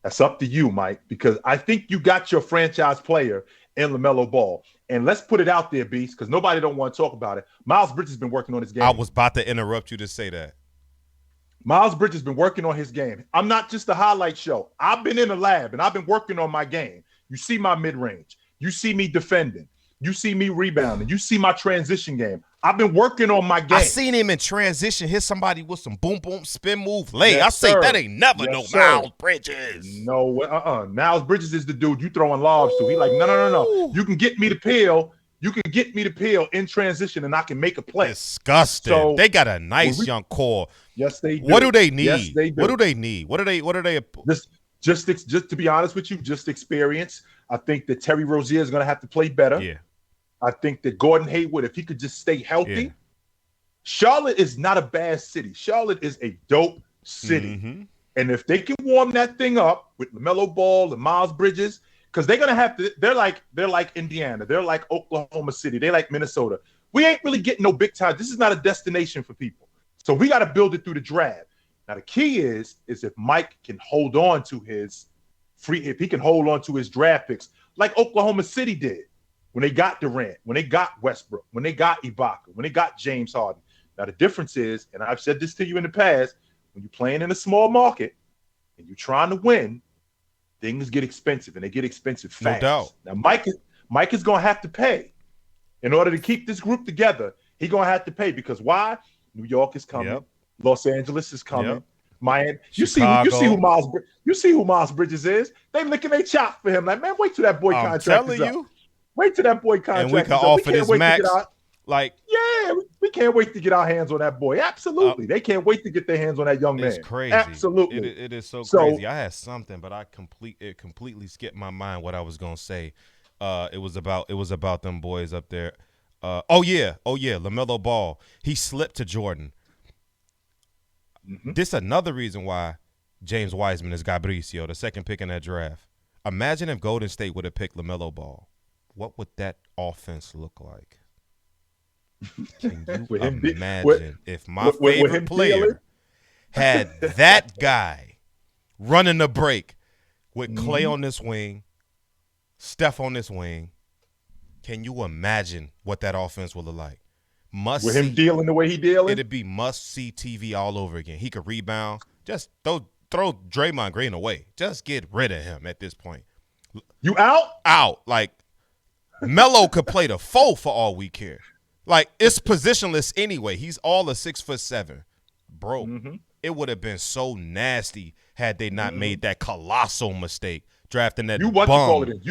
That's up to you, Mike, because I think you got your franchise player in LaMelo Ball. And let's put it out there, Beast, because nobody don't want to talk about it. Miles Bridges has been working on his game. I was about to interrupt you to say that. Miles Bridges has been working on his game. I'm not just a highlight show. I've been in the lab, and I've been working on my game. You see my mid-range. You see me defending. You see me rebounding. You see my transition game. I've been working on my game. I seen him in transition hit somebody with some boom, boom, spin move lay. I say that ain't never Miles Bridges. No, Miles Bridges is the dude you throwing lobs to. He like, no. You can get me the pill. You can get me the pill in transition, and I can make a play. Disgusting. So, they got a nice young core. Yes, they do. What do they need? Yes, they do. What do they need? What are they? Just to be honest with you, just experience. I think that Terry Rozier is going to have to play better. Yeah. I think that Gordon Hayward, if he could just stay healthy. Charlotte is not a bad city. Charlotte is a dope city. And if they can warm that thing up with LaMelo Ball and Miles Bridges, because they're gonna have to, they're like Indiana, they're like Oklahoma City, they like Minnesota. We ain't really getting no big time. This is not a destination for people. So we got to build it through the draft. Now the key is if Mike can hold on to his draft picks, like Oklahoma City did when they got Durant, when they got Westbrook, when they got Ibaka, when they got James Harden. Now the difference is, and I've said this to you in the past, when you're playing in a small market and you're trying to win, things get expensive, and they get expensive fast. No doubt. Now Mike is going to have to pay in order to keep this group together. He's going to have to pay because why? New York is coming. Yep. Los Angeles is coming. Yep. Miami. You see who Miles Bridges is. They licking their chop for him. Like, man, wait till that boy contract is up. Wait till that boy contract and we can offer this max. We can't wait to get our hands on that boy. Absolutely. They can't wait to get their hands on that young man. It's crazy. Absolutely. It is so crazy. I had something, but it completely skipped my mind what I was going to say. It was about them boys up there. LaMelo Ball. He slipped to Jordan. This is another reason why James Wiseman is Gabricio, the second pick in that draft. Imagine if Golden State would have picked LaMelo Ball. What would that offense look like? Can you imagine if my favorite player had that guy running the break with Clay on this wing, Steph on this wing? Can you imagine what that offense would look like? With him dealing the way he dealing? It'd be must-see TV all over again. He could rebound. Just throw Draymond Green away. Just get rid of him at this point. You out? Out. Like, Melo could play the 4 for all we care. Like, it's positionless anyway. He's all a 6'7". Bro, it would have been so nasty had they not made that colossal mistake drafting that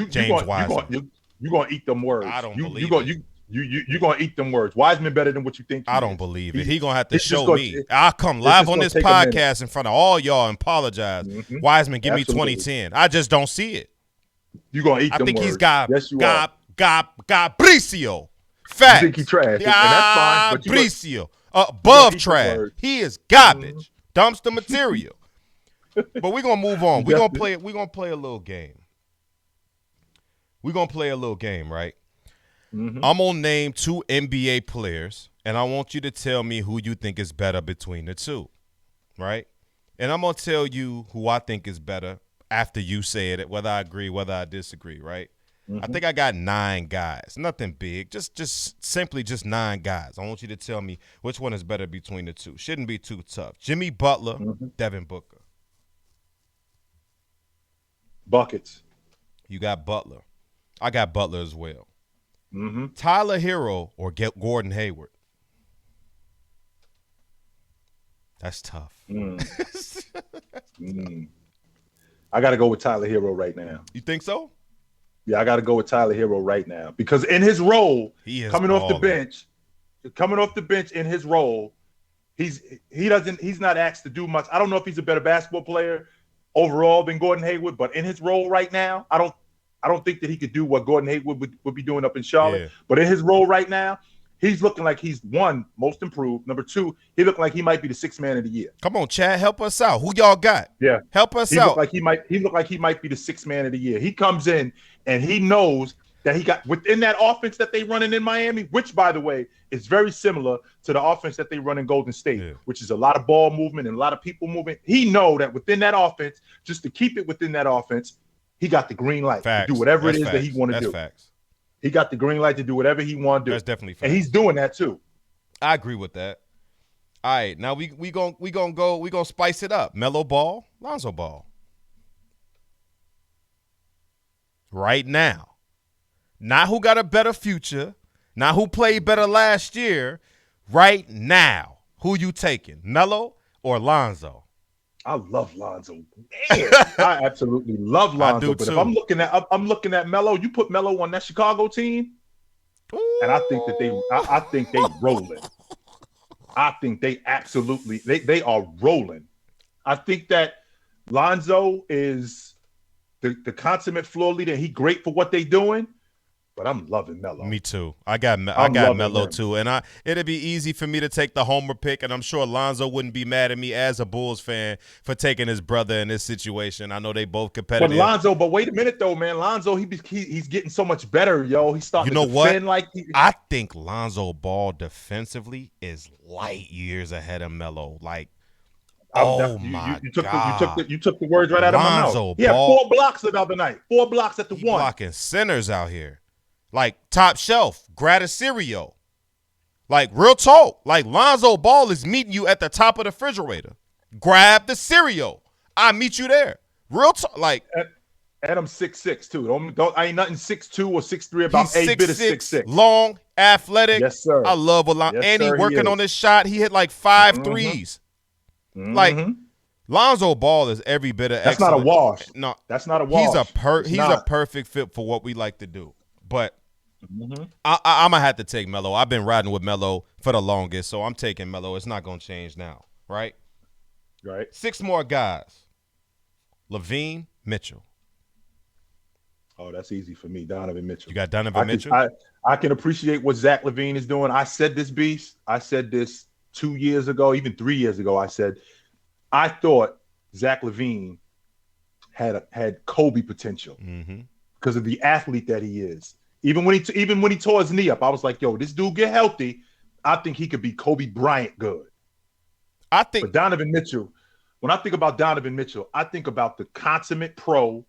James Wiseman. You're going to eat them words. I don't believe it. You're going to eat them words. Wiseman better than what you think. I don't believe it. He's going to have to show me. I'll come live on this podcast in front of all y'all and apologize. Wiseman, give me 2010. I just don't see it. You're going to eat them words. I think he's got Gabricio. You think he trash, and that's fine. But Bricio, above trash. He is garbage, dumpster material. But we're gonna move on. We're gonna play. We're gonna play a little game. We're gonna play a little game, right? I'm gonna name 2 NBA players, and I want you to tell me who you think is better between the two, right? And I'm gonna tell you who I think is better after you say it, whether I agree, whether I disagree, right? I think I got 9 guys. Nothing big. Just simply 9 guys. I want you to tell me which one is better between the two. Shouldn't be too tough. Jimmy Butler, Devin Booker. Buckets. You got Butler. I got Butler as well. Tyler Hero or Gordon Hayward. That's tough. I got to go with Tyler Hero right now. You think so? Yeah, I got to go with Tyler Hero right now because in his role, coming off the bench in his role, he's not asked to do much. I don't know if he's a better basketball player overall than Gordon Hayward, but in his role right now, I don't think that he could do what Gordon Hayward would be doing up in Charlotte. Yeah. But in his role right now, he's looking like he's, 1, most improved. Number 2, he looked like he might be the 6th man of the year. Come on, Chad, help us out. Who y'all got? Yeah, help us out. He looked like he might be the 6th man of the year. He comes in and he knows that he got within that offense that they running in Miami, which, by the way, is very similar to the offense that they run in Golden State, which is a lot of ball movement and a lot of people moving. He know that within that offense, just to keep it within that offense, he got the green light to do whatever it is that he want to do. Facts. He got the green light to do whatever he want to do. That's definitely facts. And he's doing that too. I agree with that. All right, now we gonna spice it up. Melo Ball, Lonzo Ball. Right now. Not who got a better future, not who played better last year. Right now, who you taking, Melo or Lonzo? I love Lonzo. Damn, I absolutely love Lonzo. I do but too. If I'm looking at Melo, you put Melo on that Chicago team, and I think that I think they rolling. I think they absolutely they are rolling. I think that Lonzo is the consummate floor leader. He great for what they doing. But I'm loving Melo. Me too. I got Melo too, and it'd be easy for me to take the homer pick, and I'm sure Lonzo wouldn't be mad at me as a Bulls fan for taking his brother in this situation. I know they both competitive. But wait a minute though, man. Lonzo, he's getting so much better, yo. He's starting to defend like I think Lonzo Ball defensively is light years ahead of Melo. Like, you took the words right out of my mouth. He had 4 blocks the other night. 4 blocks at the one. Blocking centers out here. Like, top shelf, grab a cereal. Like, real talk. Like, Lonzo Ball is meeting you at the top of the refrigerator. Grab the cereal. I meet you there. Real talk. Like, and I'm 6'6", too. I ain't nothing 6'2" or 6'3", about 8 bit of 6'6". Long, athletic. Yes, sir. I love Lonzo. Yes, and he working on this shot. He hit like 5 threes. Like, Lonzo Ball is every bit of excellent. That's not a wash. No, that's not a wash. He's a perfect fit for what we like to do. But I'm going to have to take Melo. I've been riding with Melo for the longest, so I'm taking Melo. It's not going to change now, right? Right. 6 more guys. LaVine, Mitchell. Oh, that's easy for me. Donovan Mitchell. You got Donovan Mitchell? I can appreciate what Zach LaVine is doing. I said this, Beast. I said this 2 years ago, even 3 years ago. I said I thought Zach LaVine had Kobe potential because of the athlete that he is. Even when he tore his knee up, I was like, "Yo, this dude get healthy. I think he could be Kobe Bryant good." But Donovan Mitchell. When I think about Donovan Mitchell, I think about the consummate pro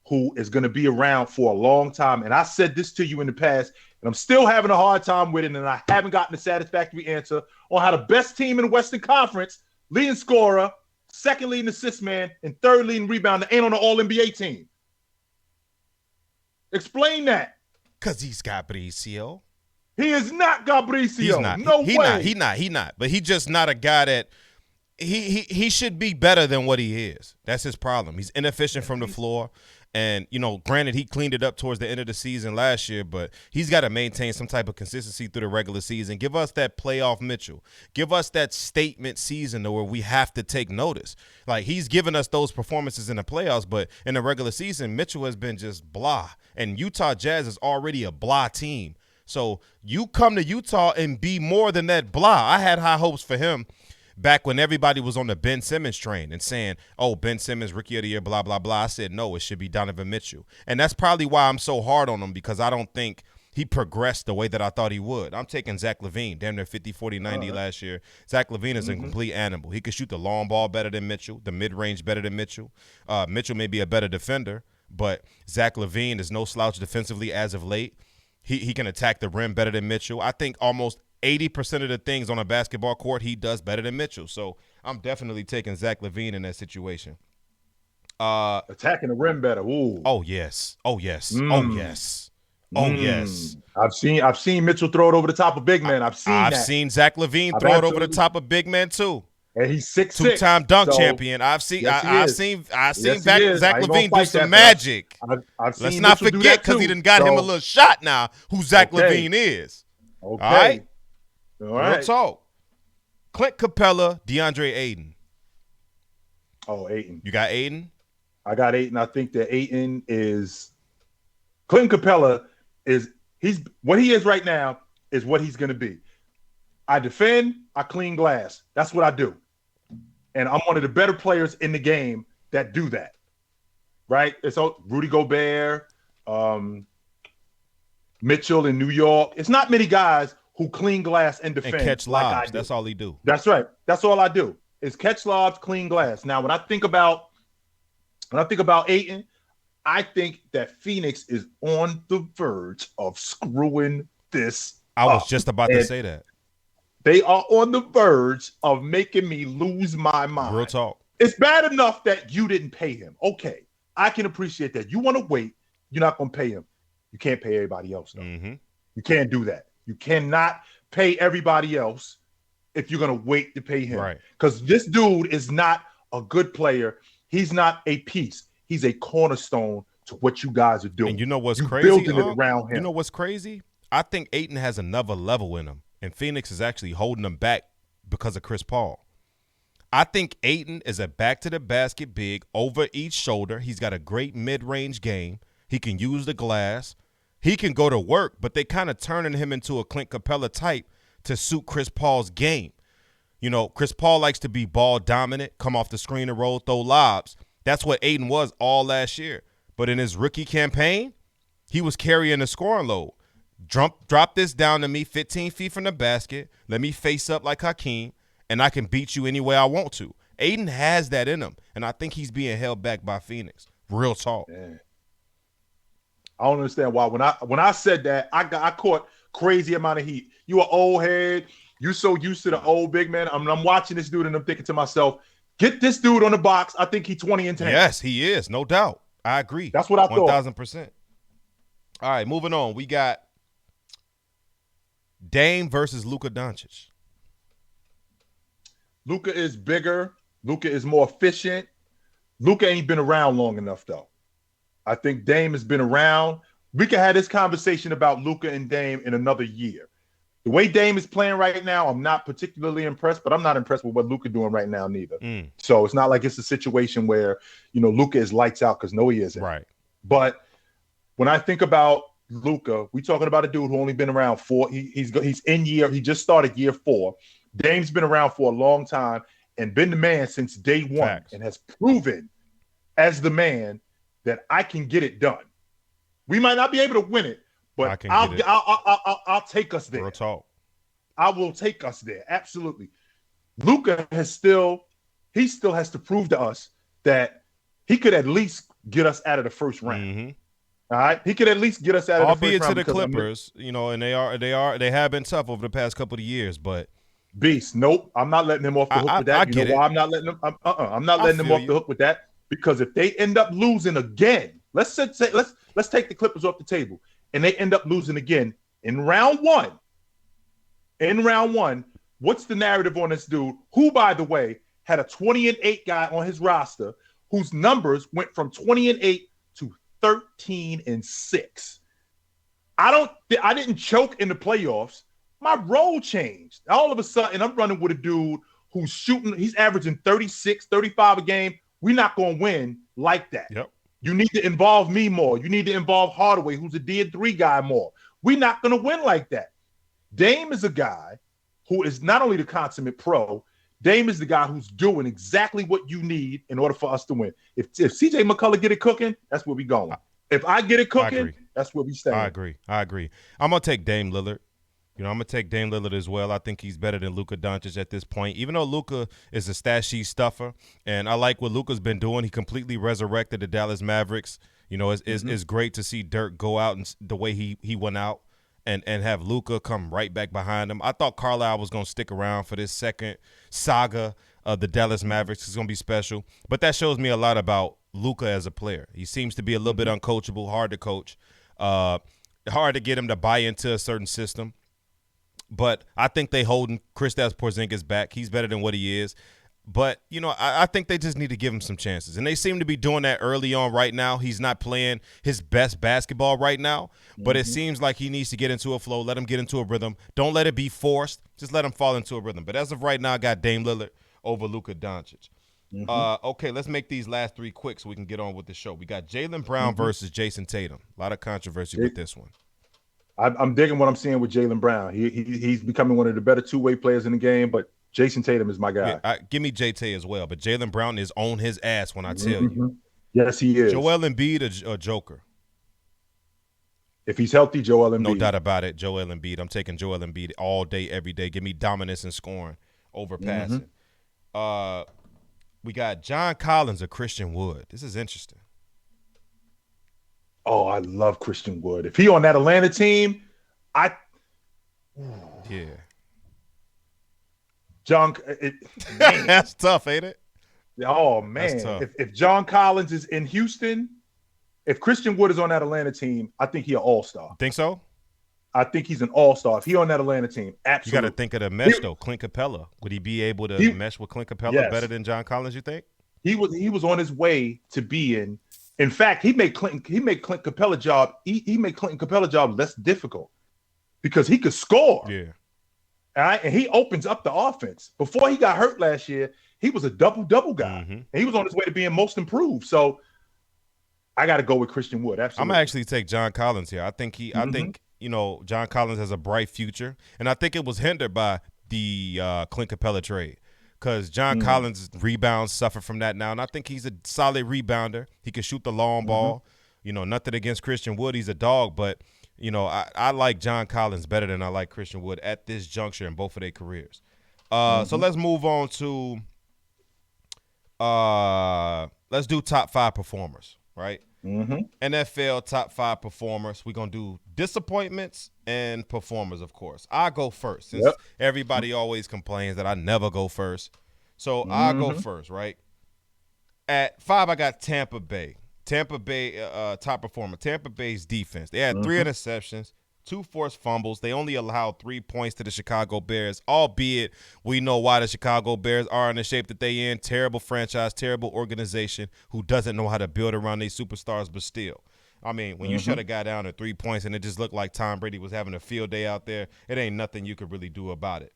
who is going to be around for a long time. And I said this to you in the past, and I'm still having a hard time with it, and I haven't gotten a satisfactory answer on how the best team in the Western Conference, leading scorer, second leading assist man, and third leading rebounder ain't on the All-NBA team. Explain that. Because he's Gabricio. He is not Gabricio. He's not. No way. He not. But he's just not a guy that he should be better than what he is. That's his problem. He's inefficient from the floor. And, granted, he cleaned it up towards the end of the season last year, but he's got to maintain some type of consistency through the regular season. Give us that playoff Mitchell. Give us that statement season where we have to take notice. Like, he's given us those performances in the playoffs, but in the regular season, Mitchell has been just blah. And Utah Jazz is already a blah team. So you come to Utah and be more than that blah. I had high hopes for him back when everybody was on the Ben Simmons train and saying, oh, Ben Simmons, rookie of the year, blah, blah, blah. I said, no, it should be Donovan Mitchell. And that's probably why I'm so hard on him, because I don't think he progressed the way that I thought he would. I'm taking Zach LaVine, damn near 50, 40, 90 last year. Zach LaVine is a complete animal. He could shoot the long ball better than Mitchell, the mid-range better than Mitchell. Mitchell may be a better defender, but Zach LaVine is no slouch defensively as of late. He can attack the rim better than Mitchell. I think almost 80% of the things on a basketball court he does better than Mitchell. So I'm definitely taking Zach LaVine in that situation. Attacking the rim better. Ooh. Oh, yes. Oh, yes. Oh, yes. Oh, yes. I've seen Mitchell throw it over the top of big man. I've seen Zach LaVine throw it over the top of big man too. And he's 6'6", two-time dunk champion. I've seen Zach LaVine do some magic. Let's not forget, because he done got him a little shot now, who Zach LaVine is. Okay. All right. Real talk. Clint Capella, DeAndre Ayton. Oh, Ayton. You got Ayton? I got Ayton. I think that Ayton is – Clint Capella is – he's what he is right now is what he's going to be. I defend, I clean glass. That's what I do. And I'm one of the better players in the game that do that. Right? It's Rudy Gobert, Mitchell in New York. It's not many guys who clean glass and defend. And catch lobs. That's all he do. That's right. That's all I do is catch lobs, clean glass. Now, when I think about Ayton, I think that Phoenix is on the verge of screwing this I was just about to say that. They are on the verge of making me lose my mind. Real talk. It's bad enough that you didn't pay him. Okay, I can appreciate that. You want to wait. You're not going to pay him. You can't pay everybody else, though. Mm-hmm. You can't do that. You cannot pay everybody else if you're going to wait to pay him. Right. Because this dude is not a good player. He's not a piece. He's a cornerstone to what you guys are doing. And you know what's crazy? Building it around him. You know what's crazy? I think Ayton has another level in him, and Phoenix is actually holding him back because of Chris Paul. I think Ayton is a back-to-the-basket big over each shoulder. He's got a great mid-range game. He can use the glass. He can go to work, but they kind of turning him into a Clint Capella type to suit Chris Paul's game. You know, Chris Paul likes to be ball dominant, come off the screen and roll, throw lobs. That's what Ayton was all last year. But in his rookie campaign, he was carrying the scoring load. Drop this down to me 15 feet from the basket. Let me face up like Hakeem, and I can beat you any way I want to. Ayton has that in him, and I think he's being held back by Phoenix. Real talk. Man. I don't understand why. When I said that, I caught crazy amount of heat. You an old head. You so used to the old big man. I'm watching this dude, and I'm thinking to myself, get this dude on the box. I think he's 20 and 10. Yes, he is. No doubt. I agree. That's what I thought. 1,000%. All right, moving on. We got Dame versus Luka Doncic. Luka is bigger. Luka is more efficient. Luka ain't been around long enough, though. I think Dame has been around. We can have this conversation about Luka and Dame in another year. The way Dame is playing right now, I'm not particularly impressed, but I'm not impressed with what Luka doing right now neither. So it's not like it's a situation where, Luka is lights out, because no, he isn't. Right. But when I think about Luka, we talking about a dude who only been around he's in year. He just started year 4. Dame's been around for a long time and been the man since day one. Facts. And has proven as the man that I can get it done. We might not be able to win it, but I'll take us there. Real talk. I will take us there. Absolutely. Luka still has to prove to us that he could at least get us out of the first round. Mm-hmm. All right, he could at least get us out of the first round. Albeit to the Clippers, and they have been tough over the past couple of years, but Beast, nope, I'm not letting him off the hook with that. You know why I'm not letting him? I'm not letting him off the hook with that, because if they end up losing again, let's take the Clippers off the table, and they end up losing again in round one. What's the narrative on this dude? Who, by the way, had a 20-8 guy on his roster, whose numbers went from 20-8 to 13-6. I didn't choke in the playoffs. My role changed. All of a sudden, I'm running with a dude who's shooting. He's averaging 36, 35 a game. We're not going to win like that. Yep. You need to involve me more. You need to involve Hardaway, who's a D3 guy, more. We're not going to win like that. Dame is a guy who is not only the consummate pro, Dame is the guy who's doing exactly what you need in order for us to win. If CJ McCullough get it cooking, that's where we going. If I get it cooking, that's where we stay. I agree. I'm going to take Dame Lillard. I'm going to take Dame Lillard as well. I think he's better than Luka Doncic at this point, even though Luka is a stat sheet stuffer. And I like what Luka's been doing. He completely resurrected the Dallas Mavericks. It's great to see Dirk go out and the way he went out and have Luka come right back behind him. I thought Carlisle was going to stick around for this second saga of the Dallas Mavericks. It's going to be special. But that shows me a lot about Luka as a player. He seems to be a little bit uncoachable, hard to coach, hard to get him to buy into a certain system. But I think they holding Kristaps Porzingis back. He's better than what he is. But, I think they just need to give him some chances. And they seem to be doing that early on right now. He's not playing his best basketball right now. But it seems like he needs to get into a flow. Let him get into a rhythm. Don't let it be forced. Just let him fall into a rhythm. But as of right now, I got Dame Lillard over Luka Doncic. Okay, let's make these last three quick so we can get on with the show. We got Jaylen Brown versus Jason Tatum. A lot of controversy with this one. I'm digging what I'm seeing with Jaylen Brown. He's becoming one of the better two-way players in the game, but Jason Tatum is my guy. Yeah, give me JT as well, but Jaylen Brown is on his ass when I tell you. Yes, he is. Joel Embiid or Joker? If he's healthy, Joel Embiid. No doubt about it, Joel Embiid. I'm taking Joel Embiid all day, every day. Give me dominance and scoring over passing. We got John Collins or Christian Wood. This is interesting. Oh, I love Christian Wood. If he on that Atlanta team, yeah. That's tough, ain't it? Oh, man. If John Collins is in Houston, if Christian Wood is on that Atlanta team, I think he's an all-star. Think so? I think he's an all-star. If he on that Atlanta team, absolutely. You got to think of the mesh, though. Clint Capella. Would he be able to mesh with Clint Capella better than John Collins, you think? He was on his way to being. In fact, he made Clint Capella job. He made Clinton Capella job less difficult because he could score. Yeah. And he opens up the offense. Before he got hurt last year, he was a double-double guy. And he was on his way to being most improved. So I got to go with Christian Wood. Absolutely. I'm going to actually take John Collins here. I think John Collins has a bright future. And I think it was hindered by the Clint Capella trade because John Collins' rebounds suffer from that now. And I think he's a solid rebounder. He can shoot the long ball. Nothing against Christian Wood. He's a dog, but – I like John Collins better than I like Christian Wood at this juncture in both of their careers. So let's move on to let's do top 5 performers, right? NFL top 5 performers. We're going to do disappointments and performers, of course. I go first since everybody always complains that I never go first. So I'll go first, right? At 5, I got Tampa Bay. Tampa Bay top performer. Tampa Bay's defense. They had 3 interceptions, 2 forced fumbles. They only allowed 3 points to the Chicago Bears, albeit we know why the Chicago Bears are in the shape that they in. Terrible franchise, terrible organization who doesn't know how to build around their superstars, but still. I mean, when you shut a guy down at 3 points and it just looked like Tom Brady was having a field day out there, it ain't nothing you could really do about it.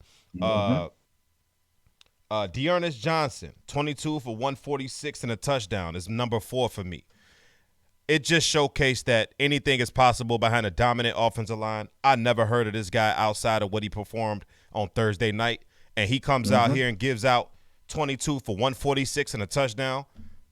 Dearness Johnson, 22 for 146 and a touchdown is number 4 for me. It just showcased that anything is possible behind a dominant offensive line. I never heard of this guy outside of what he performed on Thursday night, and he comes out here and gives out 22 for 146 and a touchdown.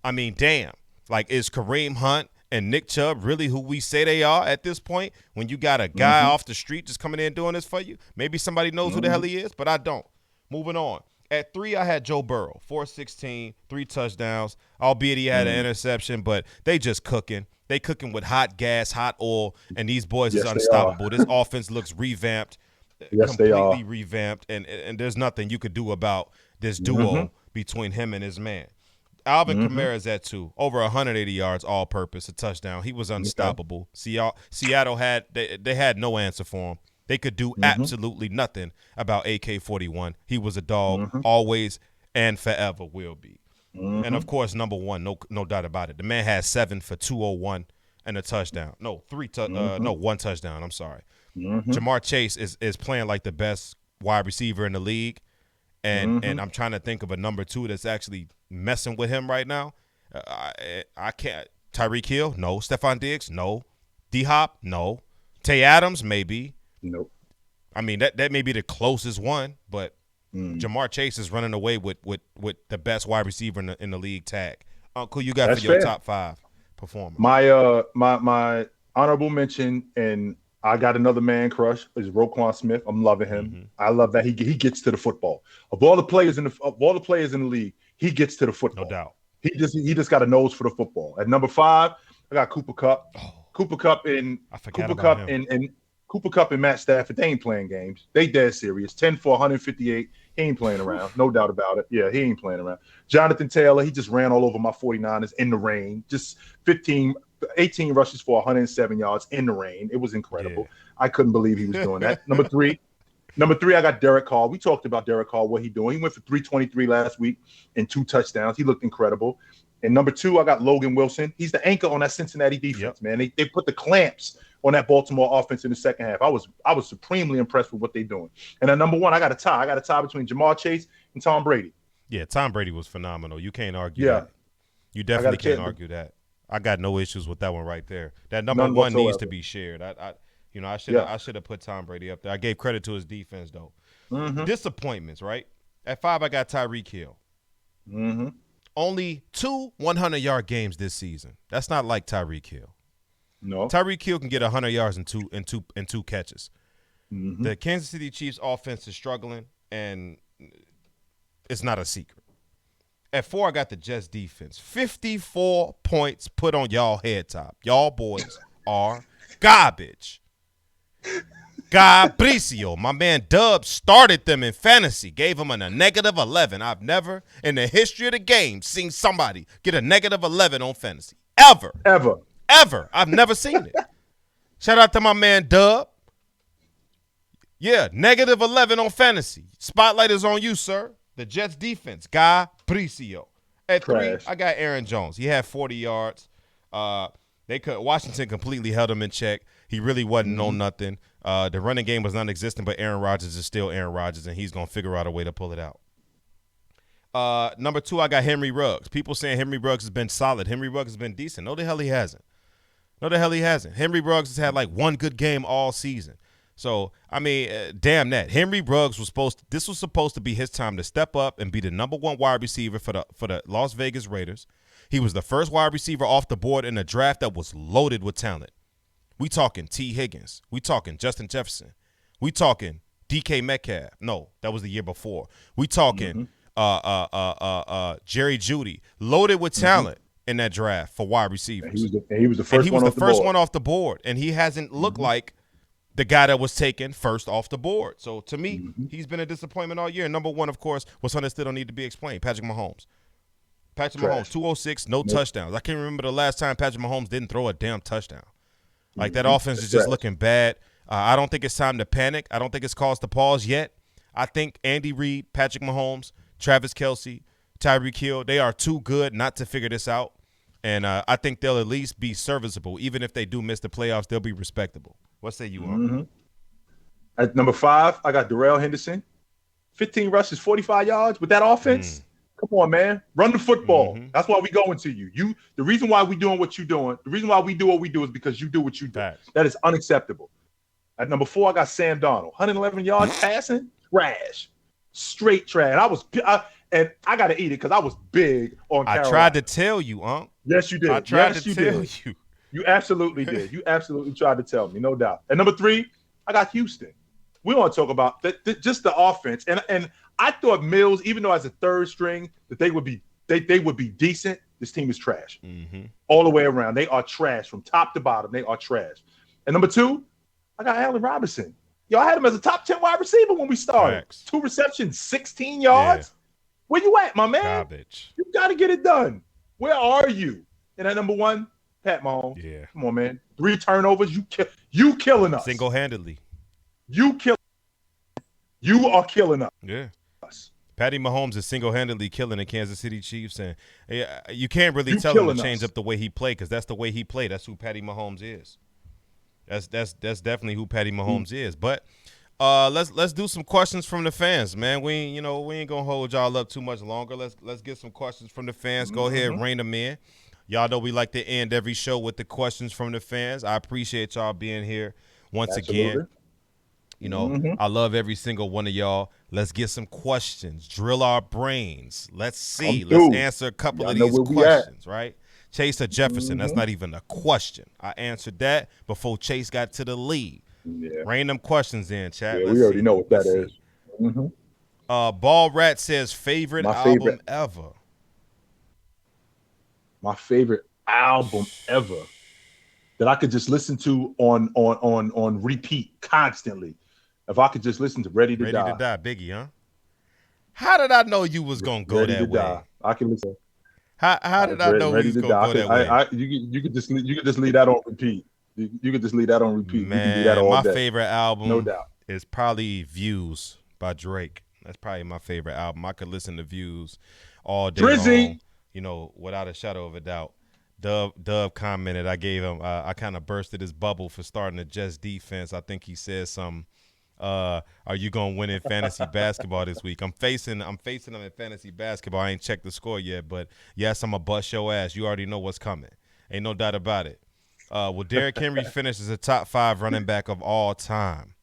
I mean, damn. Like, is Kareem Hunt and Nick Chubb really who we say they are at this point when you got a guy off the street just coming in and doing this for you? Maybe somebody knows who the hell he is, but I don't. Moving on. At 3, I had Joe Burrow, 416, 3 touchdowns, albeit he had an interception, but they just cooking. They cooking with hot gas, hot oil, and these boys is unstoppable. This offense looks revamped, completely revamped, and there's nothing you could do about this duo between him and his man. Alvin Kamara's at 2, over 180 yards all-purpose, a touchdown. He was unstoppable. Seattle had they had no answer for him. They could do absolutely nothing about AK-41. He was a dog, always and forever will be. And, of course, number 1, no doubt about it. The man had 7 for 201 and a touchdown. No, 1 touchdown. I'm sorry. Jamar Chase is playing like the best wide receiver in the league. And I'm trying to think of a number 2 that's actually messing with him right now. I can't. Tyreek Hill? No. Stephon Diggs? No. D-Hop? No. Tay Adams, maybe. Nope. I mean, that may be the closest one, but Jamar Chase is running away with the best wide receiver in the league tag. Who you got That's for your fair. top 5 performers? My honorable mention, and I got another man crush, is Roquan Smith. I'm loving him. Mm-hmm. I love that he gets to the football. Of all the players in the league, he gets to the football. No doubt. He just got a nose for the football. At number 5, I got Cooper Kupp. Cooper Kupp and Matt Stafford, they ain't playing games. They dead serious. 10 for 158. He ain't playing around. No doubt about it. Yeah, he ain't playing around. Jonathan Taylor, he just ran all over my 49ers in the rain. Just 18 rushes for 107 yards in the rain. It was incredible. Yeah. I couldn't believe he was doing that. Number three, I got Derek Carr. We talked about Derek Carr, what he doing. He went for 323 last week and 2 touchdowns. He looked incredible. And number 2, I got Logan Wilson. He's the anchor on that Cincinnati defense, man. They put the clamps on that Baltimore offense in the second half. I was supremely impressed with what they're doing. And at number 1, I got a tie. I got a tie between Jamar Chase and Tom Brady. Yeah, Tom Brady was phenomenal. You can't argue that. You definitely can't argue that. I got no issues with that one right there. That number 1 whatsoever. needs to be shared. I should have put Tom Brady up there. I gave credit to his defense though. Mm-hmm. Disappointments, right? At 5, I got Tyreek Hill. Mm-hmm. Only 2 100-yard games this season. That's not like Tyreek Hill. No. Tyreek Hill can get 100 yards in two catches. Mm-hmm. The Kansas City Chiefs offense is struggling, and it's not a secret. At 4, I got the Jets defense. 54 points put on y'all head top. Y'all boys are garbage. Gabricio, my man Dub started them in fantasy, gave them a -11. I've never in the history of the game seen somebody get a -11 on fantasy. Ever. I've never seen it. Shout out to my man Dub. Yeah, -11 on fantasy. Spotlight is on you, sir. The Jets defense, Gabricio. At 3, I got Aaron Jones. He had 40 yards. Washington completely held him in check. He really wasn't on nothing. The running game was non-existent, but Aaron Rodgers is still Aaron Rodgers, and he's going to figure out a way to pull it out. Number 2, I got Henry Ruggs. People saying Henry Ruggs has been solid. Henry Ruggs has been decent. No, the hell he hasn't. Henry Ruggs has had like one good game all season. So, I mean, damn that. Henry Ruggs was supposed to be his time to step up and be the number 1 wide receiver for the Las Vegas Raiders. He was the first wide receiver off the board in a draft that was loaded with talent. We talking T. Higgins. We talking Justin Jefferson. We talking DK Metcalf. No, that was the year before. We talking Jerry Jeudy. Loaded with talent in that draft for wide receivers. He was the first one off the board, and he hasn't looked like the guy that was taken first off the board. So, to me, he's been a disappointment all year. And number 1, of course, was something that still don't need to be explained, Patrick Mahomes. Mahomes, 206, no touchdowns. I can't remember the last time Patrick Mahomes didn't throw a damn touchdown. Like, that offense is just looking bad. I don't think it's time to panic. I don't think it's cause to pause yet. I think Andy Reid, Patrick Mahomes, Travis Kelce, Tyreek Hill, they are too good not to figure this out. And I think they'll at least be serviceable. Even if they do miss the playoffs, they'll be respectable. What say you on? At number 5, I got Darrell Henderson. 15 rushes, 45 yards with that offense. Come on, man. Run the football. That's why we going to you. The reason why we doing what you're doing, the reason why we do what we do is because you do what you do. That is unacceptable. At number 4, I got Sam Darnold. 111 yards passing, trash. Straight trash. And I got to eat it because I was big on Carolina. I tried to tell you, Unc. Yes, you did. I tried to tell you. You absolutely did. You absolutely tried to tell me, no doubt. At number 3, I got Houston. We want to talk about just the offense. And I thought Mills, even though as a third string, that they would be decent. This team is trash. All the way around. They are trash from top to bottom. They are trash. And number 2, I got Allen Robinson. Y'all had him as a top 10 wide receiver when we started. 2 receptions, 16 yards. Yeah. Where you at, my man? Garbage. You got to get it done. Where are you? And at number 1, Pat Mahomes. Yeah. Come on, man. 3 turnovers. You killing us. Single-handedly. You are killing us. Yeah. Patty Mahomes is single-handedly killing the Kansas City Chiefs, and you can't really tell him to change up the way he played because that's the way he played. That's who Patty Mahomes is. That's definitely who Patty Mahomes is. But let's do some questions from the fans, man. We ain't gonna hold y'all up too much longer. Let's get some questions from the fans. Go ahead, rein them in. Y'all know we like to end every show with the questions from the fans. I appreciate y'all being here Once Absolutely. again, I love every single one of y'all. Let's get some questions. Drill our brains. Let's see. Come Let's through. answer a couple Y'all of know these where we at. questions, right? Chase or Jefferson, that's not even a question. I answered that before Chase got to the lead. Yeah. Rain them questions in, chat. Yeah, Let's we already see. know what that Let's is. see. Ball Rat says favorite album ever. My favorite album ever that I could just listen to on repeat constantly. If I could just listen to Ready to Die. Ready to Die, Biggie, huh? How did I know you was gonna go that way? Die. I can listen. How did I know we was gonna go that way? You could just leave that on repeat. You could just leave that on repeat. Man, you can do that all my day. favorite album, no doubt, is probably Views by Drake. That's probably my favorite album. I could listen to Views all day long, without a shadow of a doubt. Dub commented, I gave him, I kind of bursted his bubble for starting the Jets defense. I think he said something. Are you gonna win in fantasy basketball this week? I'm facing them in fantasy basketball. I ain't checked the score yet, but yes, I'm gonna bust your ass. You already know what's coming. Ain't no doubt about it. Will Derrick Henry finish as a top 5 running back of all time?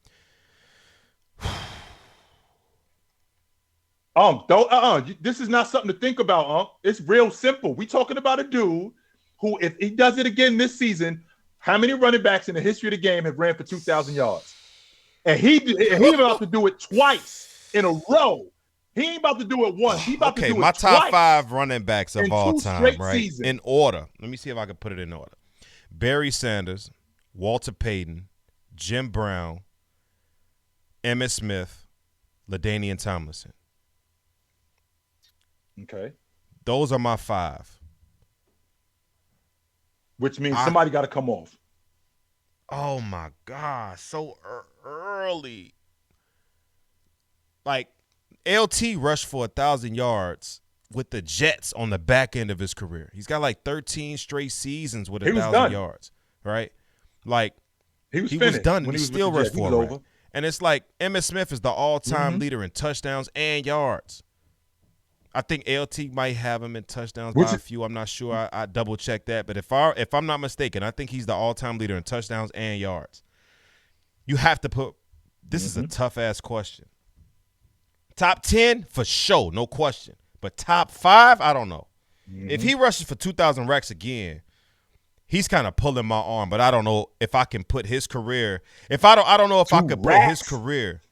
This is not something to think about. It's real simple. We talking about a dude who, if he does it again this season, how many running backs in the history of the game have ran for 2,000 yards? And he about to do it twice in a row. He ain't about to do it once. He about to do it my twice. top 5 running backs of all time, right? Seasons. In order. Let me see if I can put it in order. Barry Sanders, Walter Payton, Jim Brown, Emmitt Smith, LaDainian Tomlinson. Okay. Those are my 5. Which means somebody got to come off. Oh, my God. So early. Like, LT rushed for 1,000 yards with the Jets on the back end of his career. He's got like 13 straight seasons with 1,000 yards, right? Like, he was done, and he still rushed for it. And it's like Emmitt Smith is the all-time leader in touchdowns and yards. I think LT might have him in touchdowns by a few. I'm not sure. I double-check that. But if I'm not mistaken, I think he's the all-time leader in touchdowns and yards. You have to put – this is a tough-ass question. Top 10, for sure, no question. But top 5, I don't know. If he rushes for 2,000 racks again, he's kind of pulling my arm. But I don't know if I can put his career – I don't know if I could put his career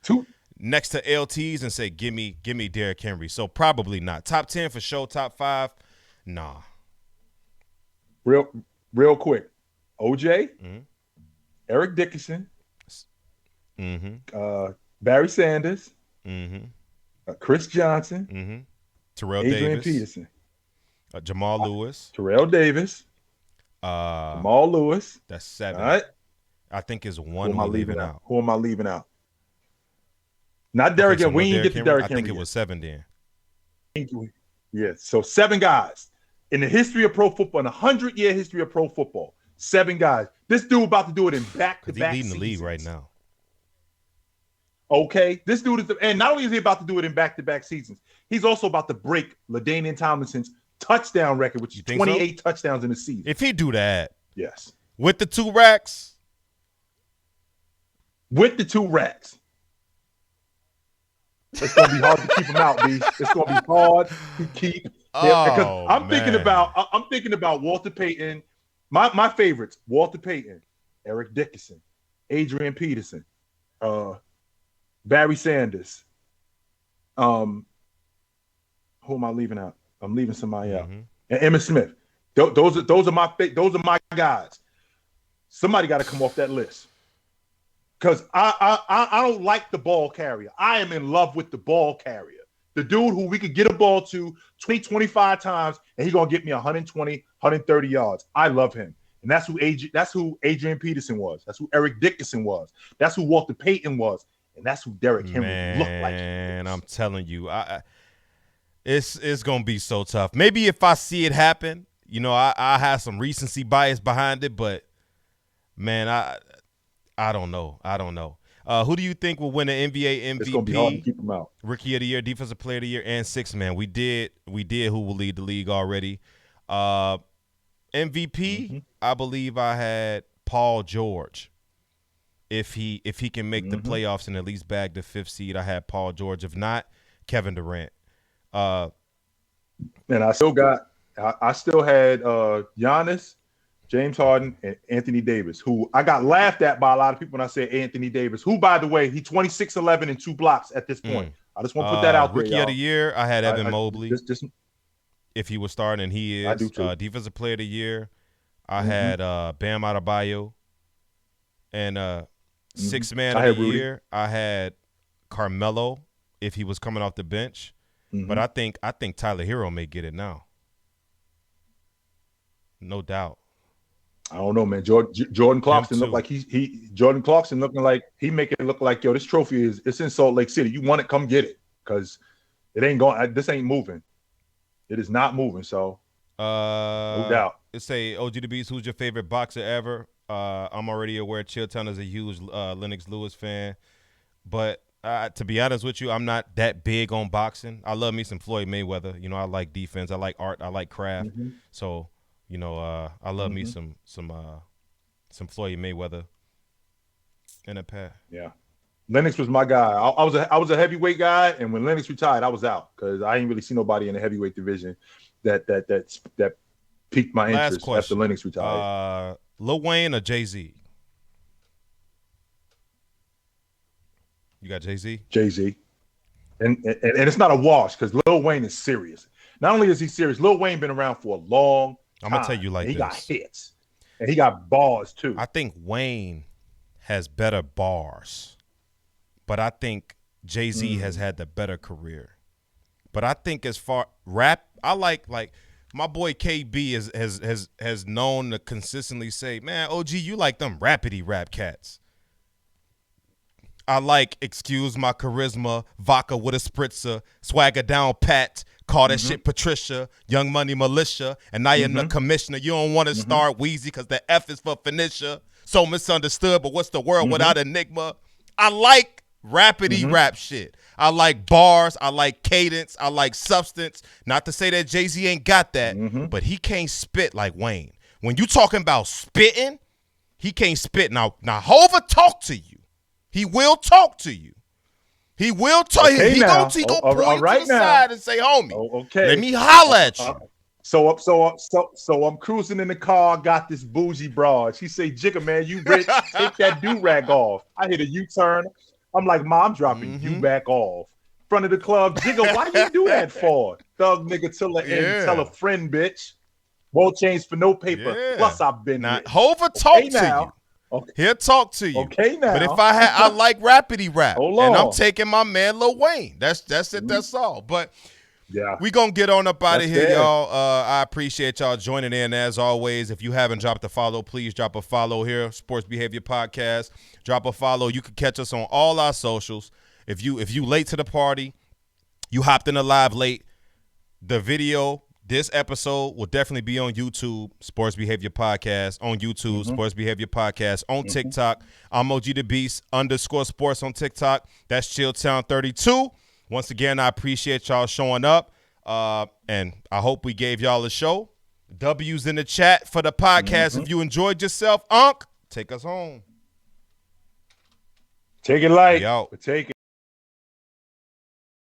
next to LT's and say, give me Derrick Henry. So probably not. Top 10 for sure. Top 5, nah. Real quick. OJ, Eric Dickerson, Barry Sanders, Chris Johnson, Terrell Adrian Davis, Peterson, Jamal Lewis, Terrell Davis, Jamal Lewis. That's 7. All right. I think is 1 we're leaving out. Who am I leaving out? Not Derrick Henry. We didn't get to Derrick Henry. I think it was 7 then. Yeah, so 7 guys in the history of pro football, in a 100-year history of pro football. 7 guys. This dude about to do it in back-to-back He's leading the league seasons. right now. Okay, this dude is, and not only is he about to do it in back-to-back seasons, he's also about to break LaDainian Tomlinson's touchdown record, which is 28 touchdowns in a season. If he do that, yes, with the 2 racks, it's gonna be hard to keep him out, B. It's gonna be hard to keep him because I'm thinking about Walter Payton. My favorites: Walter Payton, Eric Dickerson, Adrian Peterson, Barry Sanders. Who am I leaving out? I'm leaving somebody out. And Emmitt Smith. Those are my guys. Somebody got to come off that list. Because I don't like the ball carrier. I am in love with the ball carrier. The dude who we could get a ball to 20, 25 times, and he's going to get me 120, 130 yards. I love him. And that's who Adrian Peterson was. That's who Eric Dickerson was. That's who Walter Payton was. And that's who Derrick Henry looked like. And I'm telling you, it's going to be so tough. Maybe if I see it happen, I have some recency bias behind it, but, man, I don't know. Who do you think will win the NBA MVP? It's gonna be hard to keep him out. Rookie of the Year, Defensive Player of the Year, and Sixth Man. We did who will lead the league already. MVP, I believe I had Paul George. if he can make the playoffs and at least bag the 5th seed. I had Paul George. If not, Kevin Durant. And I still had Giannis, James Harden, and Anthony Davis, who I got laughed at by a lot of people when I said Anthony Davis, who, by the way, he 26-11 and 2 blocks at this point. I just want to put that out there, Rookie of the year, I had Evan Mobley. If he was starting, and he is. I do too. Defensive player of the year, I had Bam Adebayo. And sixth man of the year, I had Carmelo if he was coming off the bench. But I think Tyler Hero may get it now. No doubt. I don't know, man. Jordan Clarkson looked like Jordan Clarkson looking like he make it look like, yo, this trophy it's in Salt Lake City. You want it, come get it, because it ain't going. This ain't moving. It is not moving. So no doubt. It's a OG the Beast. Who's your favorite boxer ever? I'm already aware Chilltown is a huge Lennox Lewis fan, but to be honest with you, I'm not that big on boxing. I love me some Floyd Mayweather. You know, I like defense. I like art. I like craft. So, you know, I love me some Floyd Mayweather in a pack. Yeah, Lennox was my guy. I was a heavyweight guy, and when Lennox retired, I was out because I ain't really see nobody in the heavyweight division that piqued my interest after Lennox retired. Lil Wayne or Jay-Z? You got Jay-Z? Jay-Z. And it's not a wash because Lil Wayne is serious. Not only is he serious, Lil Wayne been around for a long time. I'm going to tell you like this. He got hits. And he got bars too. I think Wayne has better bars. But I think Jay-Z has had the better career. But I think as far rap, I like my boy KB has known to consistently say, man, OG, you like them rapidy rap cats. I like excuse my charisma, vodka with a spritzer, swagger down pat, call that shit Patricia, Young Money Militia, and now you're the commissioner. You don't want to start Wheezy because the F is for Phoenicia. So misunderstood, but what's the world without Enigma? I like rapidy rap shit. I like bars. I like cadence. I like substance. Not to say that Jay-Z ain't got that, but he can't spit like Wayne. When you talking about spitting, he can't spit. Now Hova talk to you. He will talk to you. He will talk. Okay, he gonna point to the side and say, homie, okay, let me holler at you. So I'm cruising in the car, got this bougie broad. She say, Jigga, man, you rich, take that do-rag off. I hit a U-turn. I'm like, Ma, I'm dropping you back off. Front of the club, Jigga, why you do that for? Thug nigga till the end, tell a friend, bitch. Won't change for no paper. Plus I've been now, Hova talk to you. Okay. He'll talk to you. Okay now. But if I like rapidy rap. And I'm taking my man Lil Wayne. That's it. That's all. But yeah, we gonna get on up out of here, y'all. I appreciate y'all joining in as always. If you haven't dropped a follow, please drop a follow here. Sports Behavior Podcast. Drop a follow. You can catch us on all our socials. If you late to the party, you hopped in the live late. The video, this episode will definitely be on YouTube, Sports Behavior Podcast, on YouTube, Sports Behavior Podcast, on TikTok. I'm OG the Beast _sports on TikTok. That's Chilltown32. Once again, I appreciate y'all showing up, and I hope we gave y'all a show. W's in the chat for the podcast. If you enjoyed yourself, Unc, take us home. Take it light. Yo. Take it.